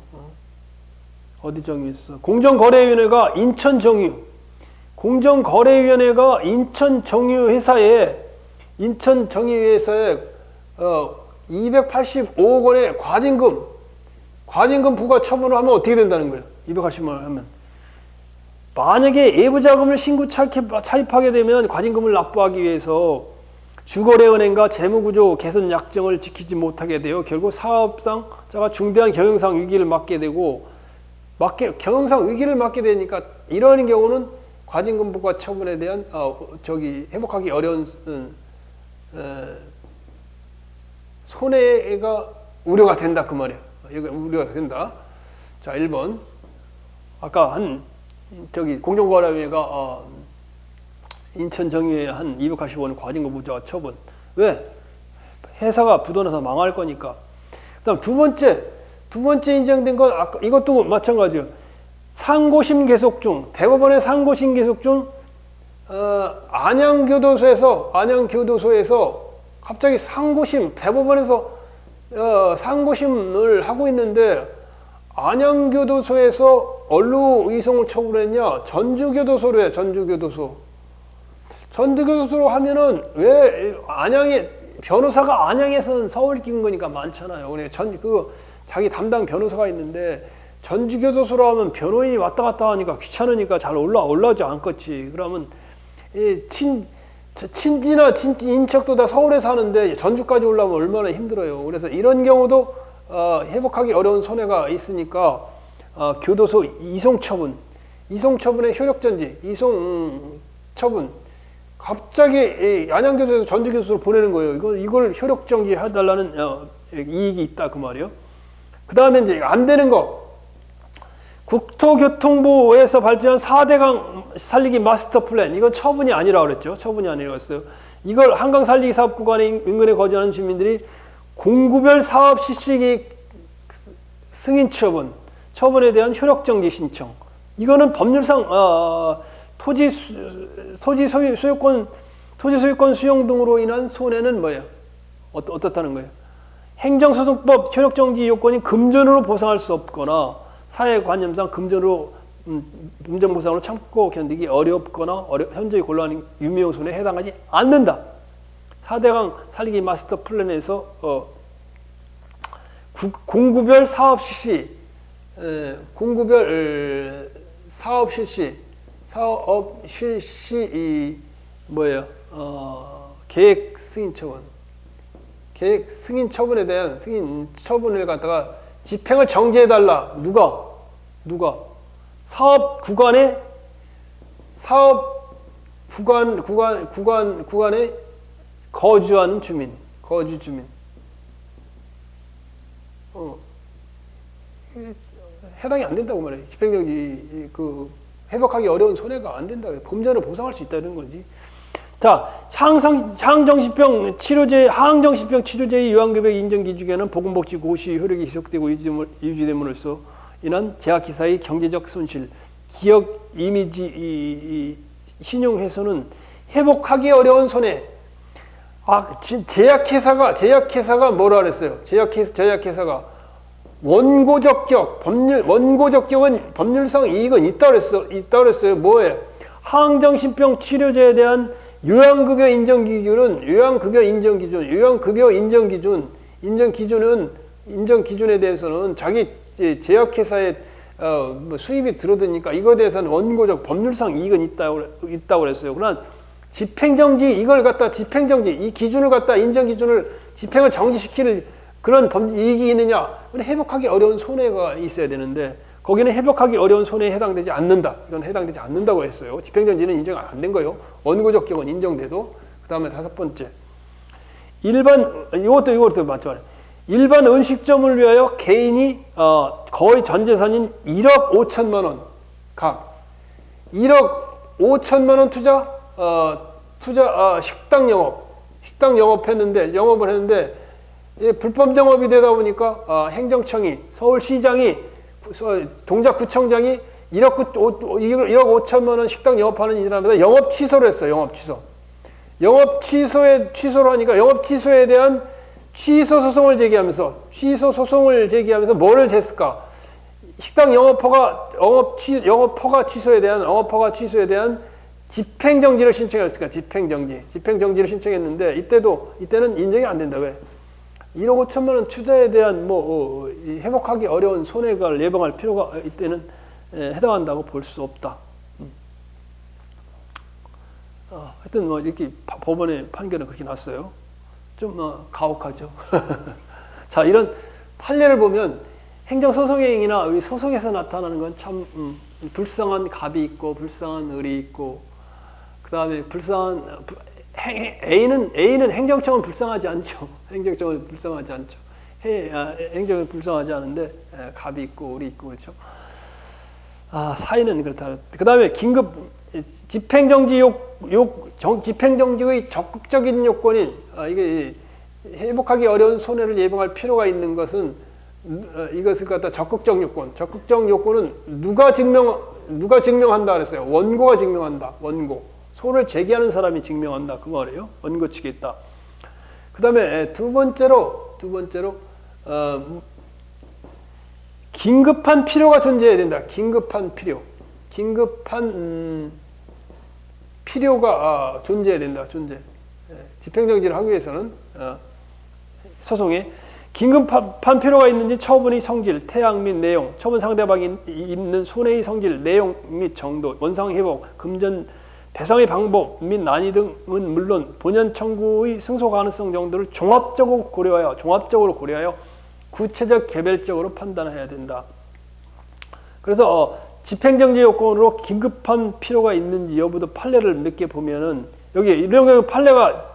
어디 정의했어? 공정거래위원회가 인천정유회사에 285억 원의 과징금 부과 처분을 하면 어떻게 된다는 거예요? 280만 원 하면. 만약에 예부 자금을 신고 차입하게 되면 과징금을 납부하기 위해서 주거래은행과 재무구조 개선 약정을 지키지 못하게 되어 결국 사업자가 중대한 경영상 위기를 맞게 되고 경영상 위기를 맞게 되니까 이러한 경우는 과징금 부과 처분에 대한 회복하기 어려운 손해가 우려가 된다 그 말이에요. 이거 우려가 된다. 자, 1번. 아까 공정거래위가 인천 정유회 한 285원 과징금 부과 처분. 왜? 회사가 부도나서 망할 거니까. 그다음 두 번째 인정된 건 아까 이것도 마찬가지예요. 상고심 계속 중, 대법원의 상고심 계속 중 안양교도소에서 갑자기 대법원에서 상고심을 하고 있는데 안양교도소에서 얼루 이송을 처분했냐? 전주교도소로 해. 전주교도소로 하면은 왜 변호사가 안양에서는 서울 끼는 거니까 많잖아요. 자기 담당 변호사가 있는데 전주교도소로 하면 변호인이 왔다 갔다 하니까 귀찮으니까 잘 올라오지 않겠지. 그러면 친지나 인척도 다 서울에 사는데 전주까지 올라오면 얼마나 힘들어요. 그래서 이런 경우도 회복하기 어려운 손해가 있으니까 교도소 이송 처분의 효력정지, 이송 처분. 갑자기 안양교도소에서 전주교도소로 보내는 거예요. 이걸 효력정지 해달라는 이익이 있다 그 말이에요. 그 다음에 이제 안 되는 거. 국토교통부에서 발표한 4대강 살리기 마스터 플랜. 이건 처분이 아니라 그랬죠. 처분이 아니라고 했어요. 이걸 한강 살리기 사업 구간에 인근에 거주하는 주민들이 공구별 사업 실시계획 승인 처분에 대한 효력정지 신청. 이거는 법률상 토지 소유권 수용 등으로 인한 손해는 뭐예요? 어떻다는 거예요? 행정소송법 효력정지 요건이 금전으로 보상할 수 없거나 사회관념상 금전보상으로 참고 견디기 어렵거나 현저히 곤란한 유명 손해에 해당하지 않는다. 4대강 살리기 마스터 플랜에서 공구별 사업 실시 계획 승인 처분에 대한 승인 처분을 갖다가 집행을 정지해달라. 누가? 사업 구간에 거주하는 거주 주민. 해당이 안 된다고 말해요. 집행정지 회복하기 어려운 손해가 안 된다. 금전을 보상할 수 있다는 거지. 자, 항정신병 치료제의 요양급여 인정 기준에는 보건복지고시 효력이 지속되고 유지됨으로써 인한 제약회사의 경제적 손실, 기업 이미지 신용훼손은 회복하기 어려운 손해. 제약회사가 뭐라 그랬어요? 제약회사가 원고적격은 법률상 이익은 있다 그랬어요. 뭐예요? 항정신병 치료제에 대한 요양급여 인정 기준은 인정 기준에 대해서는 자기 제약회사의 수입이 들어드니까 이거에 대해서는 법률상 이익은 있다고 그랬어요. 그러나 집행정지 이 기준을 갖다 인정 기준을 집행을 정지시킬 그런 이익이 있느냐? 회복하기 어려운 손해가 있어야 되는데 거기는 회복하기 어려운 손해에 해당되지 않는다. 이건 해당되지 않는다고 했어요. 집행정지는 인정 안 된 거예요. 원고적격은 인정돼도. 그 다음에 5번째. 이것도 맞죠. 일반 음식점을 위하여 개인이 거의 전 재산인 1억 5천만 원 각 1억 5천만 원 투자 식당 영업을 했는데 불법 영업이 되다 보니까 행정청이 서울시장이 동작구청장이 1억 5천만 원 식당 영업하는 이 사람보다 영업 취소를 했어요. 영업 취소를 하니까 영업 취소에 대한 취소 소송을 제기하면서 뭐를 냈을까? 식당 영업허가 취소에 대한 집행정지를 신청했을까? 집행정지를 신청했는데 이때는 인정이 안 된다. 왜? 1억 5천만 원 투자에 대한 회복하기 어려운 손해를 예방할 필요가 이때는 해당한다고 볼 수 없다. 하여튼 이렇게 법원의 판결은 그렇게 났어요. 좀 가혹하죠. 자, 이런 판례를 보면 행정소송행위나 소송에서 나타나는 건 참 불쌍한 갑이 있고 불쌍한 을이 있고, 그 다음에 불쌍한 A는 행정청은 불쌍하지 않죠. 행정청은 불쌍하지 않죠. 행정은 불쌍하지 않은데 갑이 있고 을이 있고 그렇죠. 사인은 그렇다. 그 다음에 긴급 집행정지의 적극적인 요건인 이게 회복하기 어려운 손해를 예방할 필요가 있는 것은 이것을 갖다 적극적 요건은 누가 증명한다 그랬어요. 원고가 증명한다. 원고. 소를 제기하는 사람이 증명한다. 그 말이에요. 원고 측에 있다. 그 다음에 두 번째로 긴급한 필요가 존재해야 된다. 긴급한 필요가 존재해야 된다. 집행정지를 하기 위해서는 소송에 긴급한 필요가 있는지 처분의 성질, 태양 및 내용, 처분 상대방이 입는 손해의 성질, 내용 및 정도, 원상회복, 금전 배상의 방법 및 난이 등은 물론 본연 청구의 승소 가능성 정도를 종합적으로 고려하여 구체적 개별적으로 판단해야 된다. 그래서 집행정지 요건으로 긴급한 필요가 있는지 여부도 판례를 몇 개 보면은 여기 이런 경우 판례가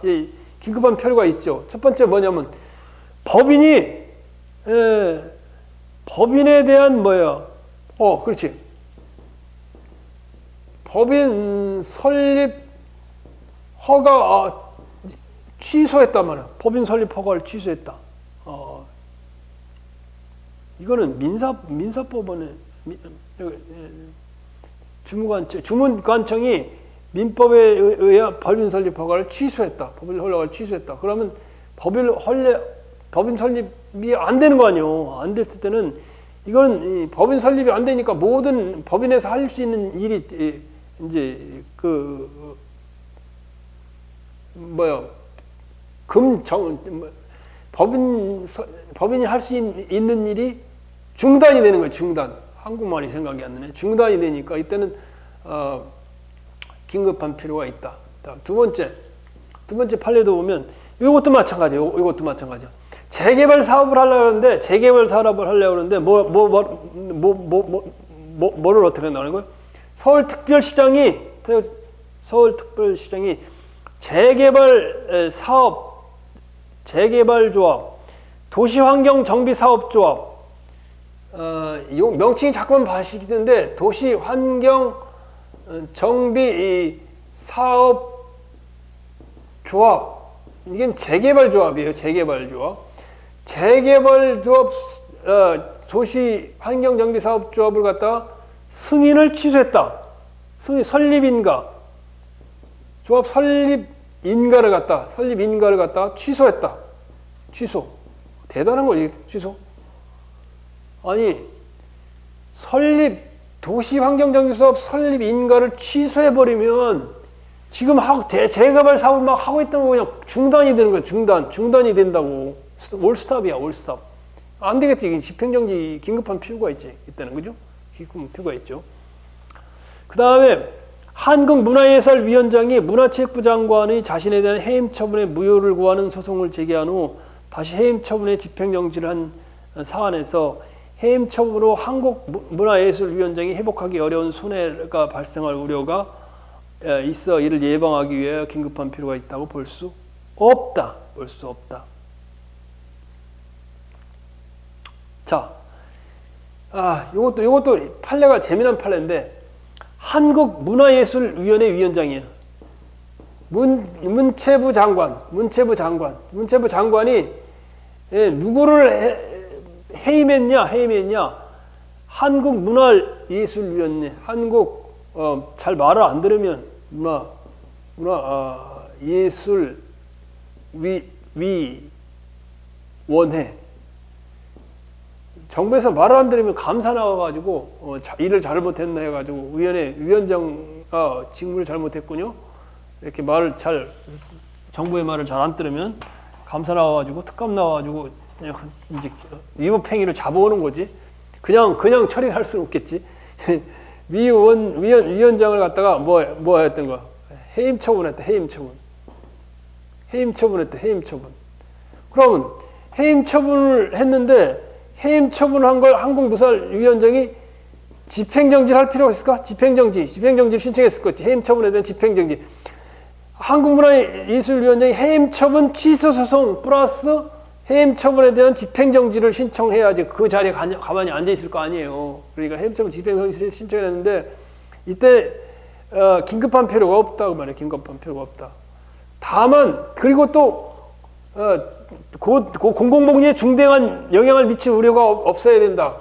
긴급한 필요가 있죠. 첫 번째 뭐냐면 법인에 대한 그렇지. 법인 설립 허가 취소했단 말이야. 법인 설립 허가를 취소했다. 이거는 민사법원에 주문관청이 민법에 의해 법인 설립 허가를 취소했다. 그러면 법인 설립이 안 되는 거 아니에요. 안 됐을 때는 이건 법인 설립이 안 되니까 모든 법인에서 할 수 있는 일이 이제 법인이 할 수 있는 일이 중단이 되는 거예요. 중단. 한국말이 생각이 안 나네. 중단이 되니까 이때는 긴급한 필요가 있다. 두 번째 판례도 보면 이것도 마찬가지예요. 재개발 사업을 하려고 하는데 뭐를 어떻게 한다는 거예요? 서울특별시장이 재개발조합, 도시환경정비사업조합, 명칭이 자꾸만 바뀌는데 도시환경정비사업조합, 이게 재개발조합이에요. 재개발조합, 도시환경정비사업조합을 갖다가 승인을 취소했다. 조합 설립인가를 갖다 취소했다. 대단한 거지, 취소. 아니, 도시환경정비사업 설립인가를 취소해버리면 지금 재개발 사업을 막 하고 있던 거 그냥 중단이 되는 거야. 중단이 된다고. 올스톱이야. 안 되겠지. 집행정지 긴급한 필요가 있지. 이때는, 그죠? 긴급한 필요가 있죠. 그 다음에 한국문화예술위원장이 문화체육부 장관의 자신에 대한 해임 처분의 무효를 구하는 소송을 제기한 후 다시 해임 처분의 집행정지를 한 사안에서 해임 처분으로 한국문화예술위원장이 회복하기 어려운 손해가 발생할 우려가 있어 이를 예방하기 위해 긴급한 필요가 있다고 볼 수 없다. 자, 요것도 판례가 재미난 판례인데 한국문화예술위원회 위원장이에요. 문체부 장관이 누구를 해임했냐? 한국문화예술위원회, 잘 말을 안 들으면 예술위원회. 정부에서 말을 안 들으면 감사 나와가지고 일을 잘못했나 해가지고 위원장 직무를 잘못했군요. 이렇게 정부의 말을 잘 안 들으면 감사 나와가지고 특감 나와가지고 이제 위법행위를 잡아오는 거지. 그냥 처리를 할 수는 없겠지. 위원장을 갖다가 뭐 했던 거야? 해임 처분했다. 해임 처분. 그러면 해임 처분을 했는데 해임 처분한 걸 한국무사위원장이 집행정지를 할 필요가 있을까? 집행정지를 신청했을 거지. 해임 처분에 대한 집행정지. 한국문화예술위원장이 해임 처분 취소 소송 플러스 해임 처분에 대한 집행정지를 신청해야지 그 자리에 가만히 앉아 있을 거 아니에요. 그러니까 해임 처분 집행정지를 신청했는데 이때 긴급한 필요가 없다고 말해요. 긴급한 필요가 없다. 다만 그리고 또 공공복리에 중대한 영향을 미칠 우려가 없어야 된다.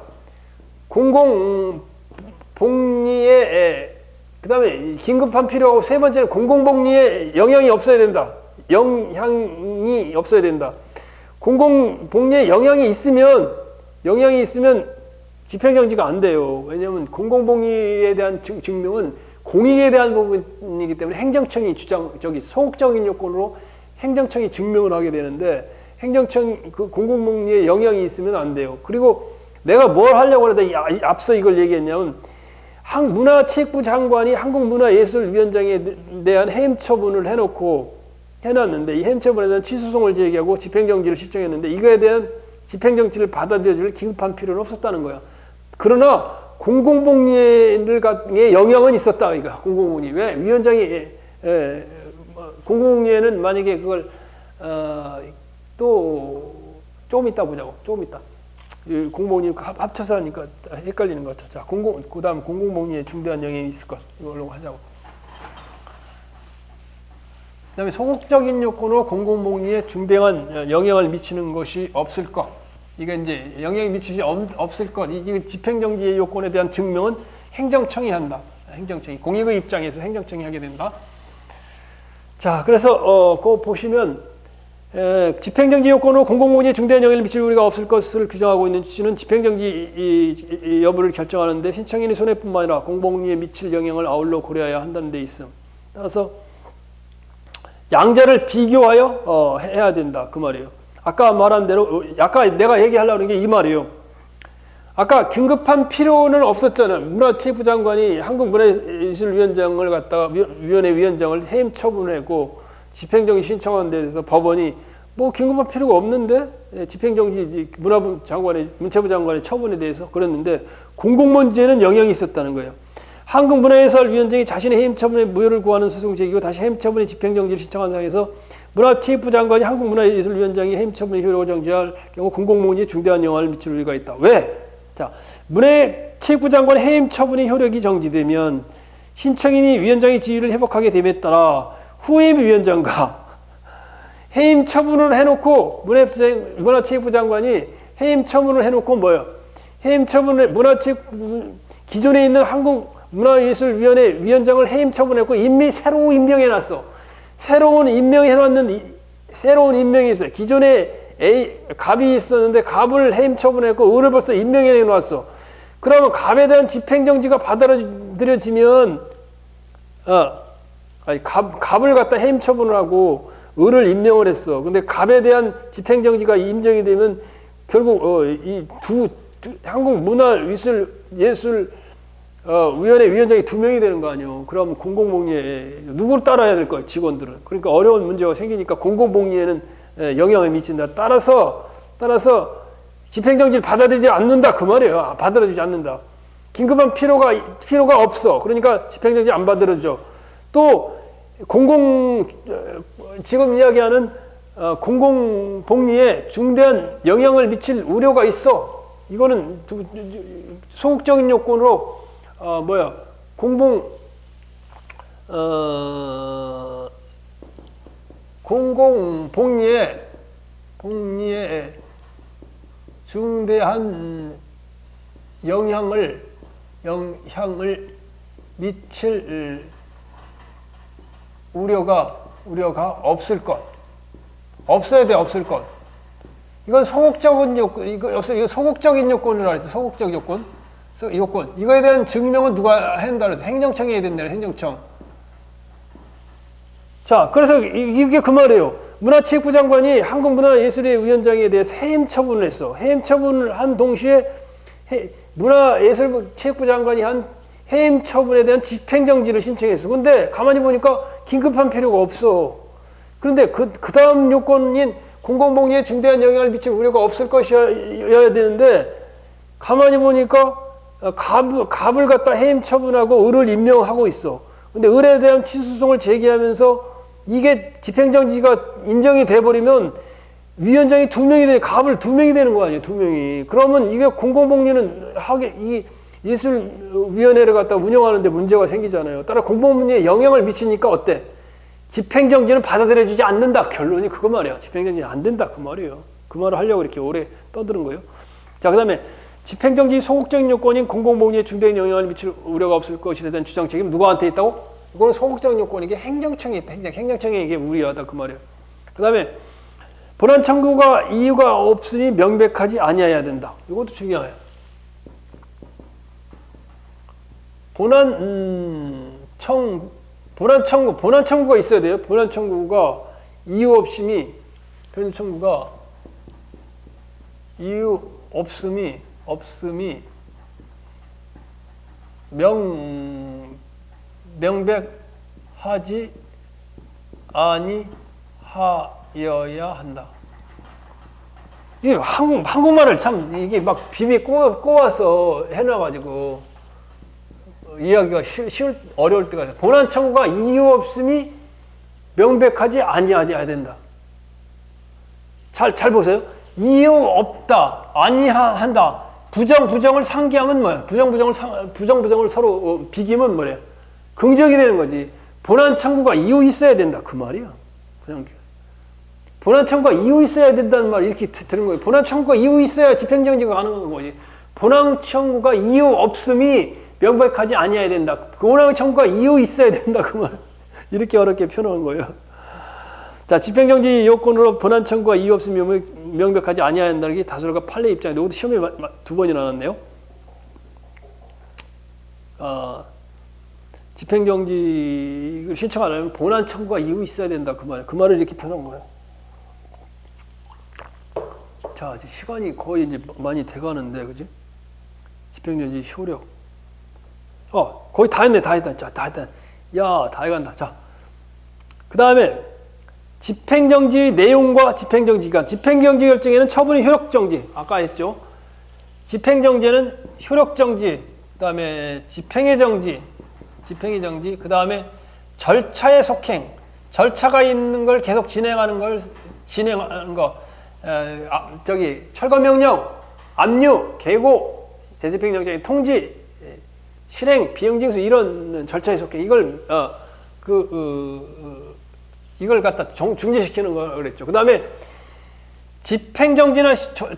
공공복리에 그다음에 긴급한 필요하고 세 번째는 공공복리에 영향이 없어야 된다. 영향이 없어야 된다. 공공복리에 영향이 있으면 집행정지가 안 돼요. 왜냐하면 공공복리에 대한 증명은 공익에 대한 부분이기 때문에 행정청이 소극적인 요건으로 행정청이 증명을 하게 되는데 그 공공복리에 영향이 있으면 안 돼요. 그리고 내가 뭘 하려고 그러다 앞서 이걸 얘기했냐면 문화체육부 장관이 한국문화예술위원장에 대한 해임 처분을 해놨는데 이 해임 처분에 대한 취소송을 제기하고 집행정지를 신청했는데 이거에 대한 집행정지를 받아들여줄 긴급한 필요는 없었다는 거야. 그러나 공공복리에 영향은 있었다. 이거 공공복리. 왜? 위원장이 공공복리에는 만약에 그걸 또 좀 이따 보자고. 좀 이따. 공공복리 합쳐서 하니까 헷갈리는 것 같아. 자, 그다음 공공복리에 중대한 영향이 있을 것. 이걸로 하자고. 그다음에 소극적인 요건으로 공공복리에 중대한 영향을 미치는 것이 없을 것. 이게 이제 영향이 미치지 없을 것. 이게 집행정지의 요건에 대한 증명은 행정청이 한다. 행정청이 공익의 입장에서 행정청이 하게 된다. 자, 그래서 그거 보시면 집행정지 요건으로 공공복리에 중대한 영향을 미칠 우려가 없을 것을 규정하고 있는 취지는 집행정지 여부를 결정하는데 신청인의 손해뿐만 아니라 공공복리에 미칠 영향을 아울러 고려해야 한다는 데 있음. 따라서 양자를 비교하여 해야 된다. 그 말이에요. 아까 말한 대로 아까 내가 얘기하려고 하는 게 이 말이에요. 아까 긴급한 필요는 없었잖아요. 문화체육부 장관이 한국문화예술위원장을 갖다가 위원회 위원장을 해임 처분하고 집행정지 신청한 데 대해서 법원이 뭐 긴급한 필요가 없는데 집행정지 문체부 장관의 처분에 대해서 그랬는데 공공문제에는 영향이 있었다는 거예요. 한국문화예술위원장이 자신의 해임 처분의 무효를 구하는 소송 제기고 다시 해임 처분의 집행정지를 신청한 상황에서 문화체육부 장관이 한국문화예술위원장이 해임 처분의 효력을 정지할 경우 공공복리에 중대한 영향을 미칠 우려가 있다. 왜? 자, 문화체육부 장관의 해임 처분의 효력이 정지되면 신청인이 위원장의 지위를 회복하게 됨에 따라 후임 위원장과 해임 처분을 해놓고 문화체육부 장관이 해임 처분을 해놓고 뭐요? 해임 처분을 기존에 있는 한국문화예술위원회 위원장을 해임 처분했고 새로 임명해놨어. 새로운 임명이 있어요. 기존에 갑이 있었는데 갑을 해임 처분했고 을을 벌써 임명해놨어. 그러면 갑에 대한 집행정지가 받아들여지면 갑을 갖다 해임 처분을 하고 을을 임명을 했어. 근데 갑에 대한 집행정지가 인정이 되면 결국 이 한국문화예술위원회 위원장이 2명이 되는 거 아니에요. 그럼 공공복리에 누구를 따라야 될 거예요, 직원들은. 그러니까 어려운 문제가 생기니까 공공복리에는 영향을 미친다. 따라서 집행정지를 받아들이지 않는다 그 말이에요. 받아들이지 않는다. 긴급한 필요가 없어. 그러니까 집행정지 안 받아들여져. 또 지금 이야기하는 공공복리에 중대한 영향을 미칠 우려가 있어. 이거는 소극적인 요건으로 공공복리에 중대한 영향을 미칠 우려가 없을 것. 없어야 돼, 없을 것. 이건 소극적인 요건, 이거 소극적인 요건이라고 했어. 소극적 요건. 이거에 대한 증명은 누가 한다 그랬어? 행정청이 해야 된다, 행정청. 자, 그래서 이게 그 말이에요. 문화체육부 장관이 한국문화예술위원장에 대해서 해임 처분을 했어. 해임 처분을 한 동시에 문화예술체육부 장관이 한 해임 처분에 대한 집행정지를 신청했어. 근데 가만히 보니까 긴급한 필요가 없어. 그런데 그 다음 요건인 공공복리에 중대한 영향을 미칠 우려가 없을 것이어야 되는데, 가만히 보니까 갑을 갖다 해임 처분하고 을을 임명하고 있어. 근데 을에 대한 취소소송을 제기하면서 이게 집행정지가 인정이 돼버리면 위원장이 2명이 되니 갑을 2명이 되는 거 아니에요, 2명이. 그러면 이게 공공복리는 이 예술위원회를 갖다 운영하는데 문제가 생기잖아요. 따라 공공복리에 영향을 미치니까 어때? 집행정지는 받아들여주지 않는다. 결론이 그거 말이야. 집행정지는 안 된다. 그 말이에요. 그 말을 하려고 이렇게 오래 떠드는 거예요. 자, 그 다음에 집행정지 소극적인 요건인 공공복리에 중대한 영향을 미칠 우려가 없을 것이에 대한 주장 책임 누구한테 있다고? 이거는 소극적인 요건이 이게 행정청에 있다. 행정청에 이게 무리하다. 그 말이에요. 그 다음에 본안 청구가 이유가 없으니 명백하지 아니어야 된다. 이것도 중요해요. 본안 청구가 있어야 돼요. 본안 청구가 이유 없음이 이유 없음이 명백하지 아니하여야 한다. 이게 한국말을 참 이게 막 비비 꼬아서 해놔가지고 이야기가 어려울 때가 있어요. 본안 청구가 이유 없음이 명백하지 아니하여야 된다. 잘 보세요. 이유 없다, 아니한다. 부정을 상기하면 뭐야? 부정을 서로 비기면 뭐래? 긍정이 되는 거지. 본안 청구가 이유 있어야 된다. 그 말이야. 그냥 본안 청구가 이유 있어야 된다는 말 이렇게 들은 거예요. 본안 청구가 이유 있어야 집행정지가 가능한 거지. 본안 청구가 이유 없음이 명백하지 아니어야 된다. 본안 청구가 이유 있어야 된다. 그 말. 이렇게 어렵게 표현한 거예요. 자, 집행정지 요건으로 본안 청구가 이유 없음이 명백하지 아니어야 한다는 게 다수가 판례 입장인데, 이것도 시험에 2번이나 나왔네요. 집행정지를 신청 안 하면 본안 청구가 이유 있어야 된다. 그 말. 그 말을 이렇게 표현한 거예요. 자, 이제 시간이 거의 이제 많이 돼가는데, 그지? 집행정지 효력. 거의 다 했네, 다 했다. 자, 다 했다. 야, 다 해간다. 자, 그 다음에 집행정지 내용과 집행정지 기간. 집행정지 결정에는 처분이 효력정지. 아까 했죠. 집행정지는 효력정지. 그 다음에 집행의 정지. 그 다음에 절차의 속행. 절차가 있는 걸 계속 진행하는 거. 철거명령, 압류, 계고, 재집행정지, 통지, 실행, 비응징수 이런 절차의 속행. 이걸 갖다 중지시키는 걸 그랬죠. 그 다음에 집행정지나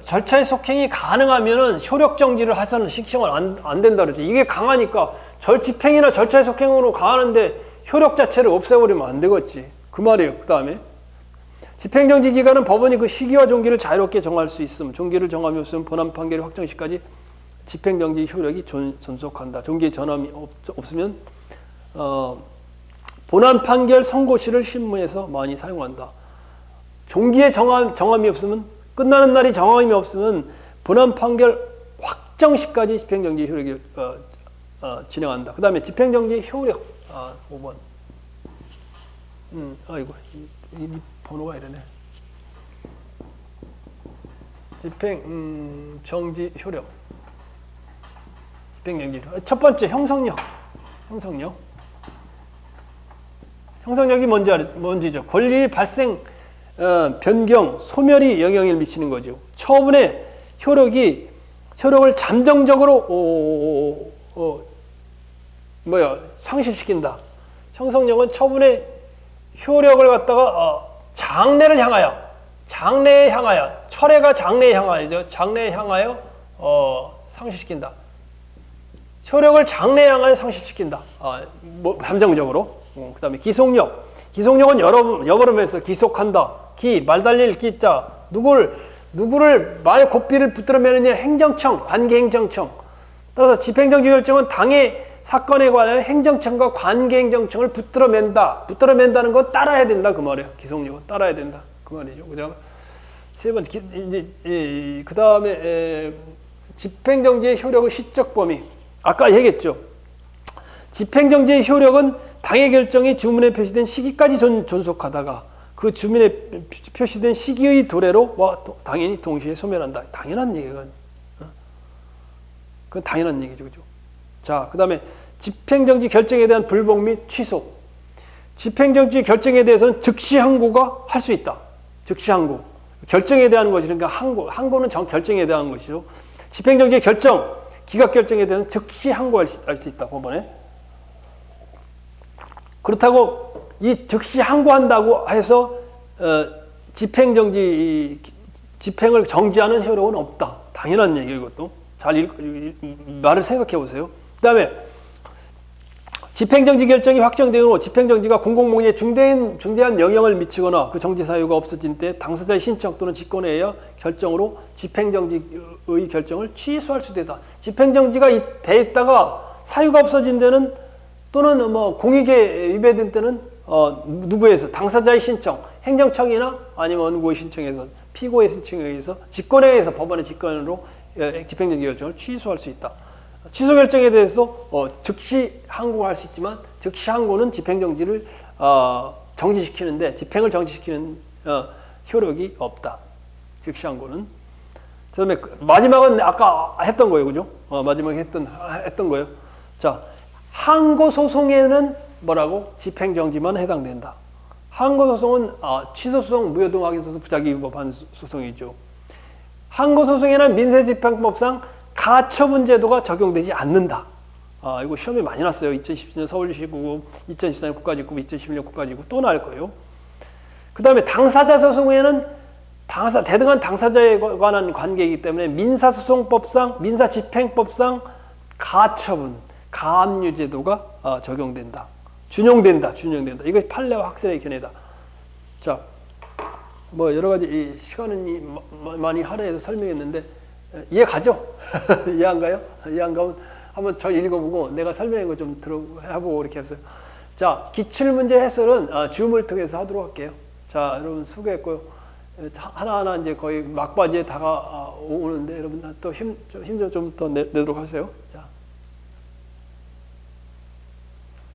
절차의 속행이 가능하면은 효력정지를 해서는 시키면 안 된다 그랬죠. 이게 강하니까 집행이나 절차의 속행으로 가하는데 효력 자체를 없애버리면 안 되겠지. 그 말이에요. 그 다음에 집행정지 기간은 법원이 그 시기와 종기를 자유롭게 정할 수 있음. 종기를 정함이 없으면 본안 판결이 확정 시까지 집행정지 효력이 존속한다. 종기의 전함이 없으면 본안 판결 선고시를 신문에서 많이 사용한다. 종기의 정함이 없으면, 끝나는 날이 정함이 없으면 본안 판결 확정 시까지 집행정지 효력이 진행한다. 그 다음에 집행정지 효력 5번. 아이고 이 번호가 이러네. 집행정지 효력. 집행정지 효력. 첫 번째 형성력. 형성력이 뭔지죠. 권리 발생, 변경, 소멸이 영향을 미치는 거죠. 처분의 효력을 잠정적으로 상실시킨다. 형성력은 처분의 효력을 갖다가 장래를 향하여, 철회가 장래에 향하여죠. 장래에 향하여 상실시킨다. 효력을 장래에 향하여 상실시킨다. 잠정적으로. 그 다음에 기속력은 여러 번에서 기속한다. 말 달릴 기자. 누구를 말 고삐를 붙들어 매느냐. 행정청, 관계행정청. 따라서 집행정지 결정은 당의 사건에 관하여 행정청과 관계행정청을 붙들어 맨다. 붙들어 맨다는 건 따라야 된다. 그 말이에요. 기속력은 따라야 된다. 그 말이죠. 그다음 세 번째 이제 그 다음에 집행정지의 효력의 시적 범위. 아까 얘기했죠. 집행정지의 효력은 당의 결정이 주문에 표시된 시기까지 존속하다가 그 주문에 표시된 시기의 도래로 당연히 동시에 소멸한다. 당연한 얘기가. 그건 당연한 얘기죠, 그죠? 자, 그 다음에 집행정지 결정에 대한 불복 및 취소. 집행정지 결정에 대해서는 즉시 항고가 할 수 있다. 즉시 항고. 결정에 대한 것이 그러니까 항고는 결정에 대한 것이죠. 집행정지 결정, 기각 결정에 대해서는 즉시 항고할 수 있다. 법원에. 그렇다고 이 즉시 항고한다고 해서 집행을 정지하는 효력은 없다. 당연한 얘기예요, 이것도. 말을 생각해 보세요. 그 다음에 집행정지 결정이 확정된 후 집행정지가 공공목리에 중대한 영향을 미치거나 그 정지 사유가 없어진 때 당사자의 신청 또는 직권에 의해 결정으로 집행정지의 결정을 취소할 수도 있다. 집행정지가 돼 있다가 사유가 없어진 데는 또는 공익에 위배된 때는 누구에서 당사자의 신청, 행정청이나 아니면 원고의 신청에서 피고의 신청에 의해서 직권에 의해서 법원의 직권으로 집행정지 결정을 취소할 수 있다. 취소 결정에 대해서도 즉시 항고가 할 수 있지만 즉시 항고는 집행정지를 정지시키는데 집행을 정지시키는 효력이 없다. 즉시 항고는. 그다음에 마지막은 아까 했던 거예요, 그죠? 마지막에 했던 거예요. 자, 항고 소송에는 뭐라고? 집행정지만 해당된다. 항고 소송은 취소 소송, 무효 등 확인 소송, 부작위 위법한 소송이죠. 항고 소송에는 민사집행법상 가처분 제도가 적용되지 않는다. 이거 시험에 많이 났어요. 2017년 서울시국급, 2014년 국가직급, 2011년 국가직급 또 나올 거예요. 그 다음에 당사자 소송에는 대등한 당사자에 관한 관계이기 때문에 민사소송법상, 민사집행법상 가처분, 가압류 제도가 적용된다. 준용된다. 이거 판례와 확실의 견해다. 자, 여러 가지 시간은 많이 할애해서 설명했는데 이해 가죠? 이해 안 가요? 이해 안 가면 한번 저 읽어보고 내가 설명한 거 좀 해보고 이렇게 했어요. 자, 기출문제 해설은 줌을 통해서 하도록 할게요. 자, 여러분 수고했고요. 하나하나 이제 거의 막바지에 다가오는데 여러분 또 힘 좀 더 내도록 하세요. 자.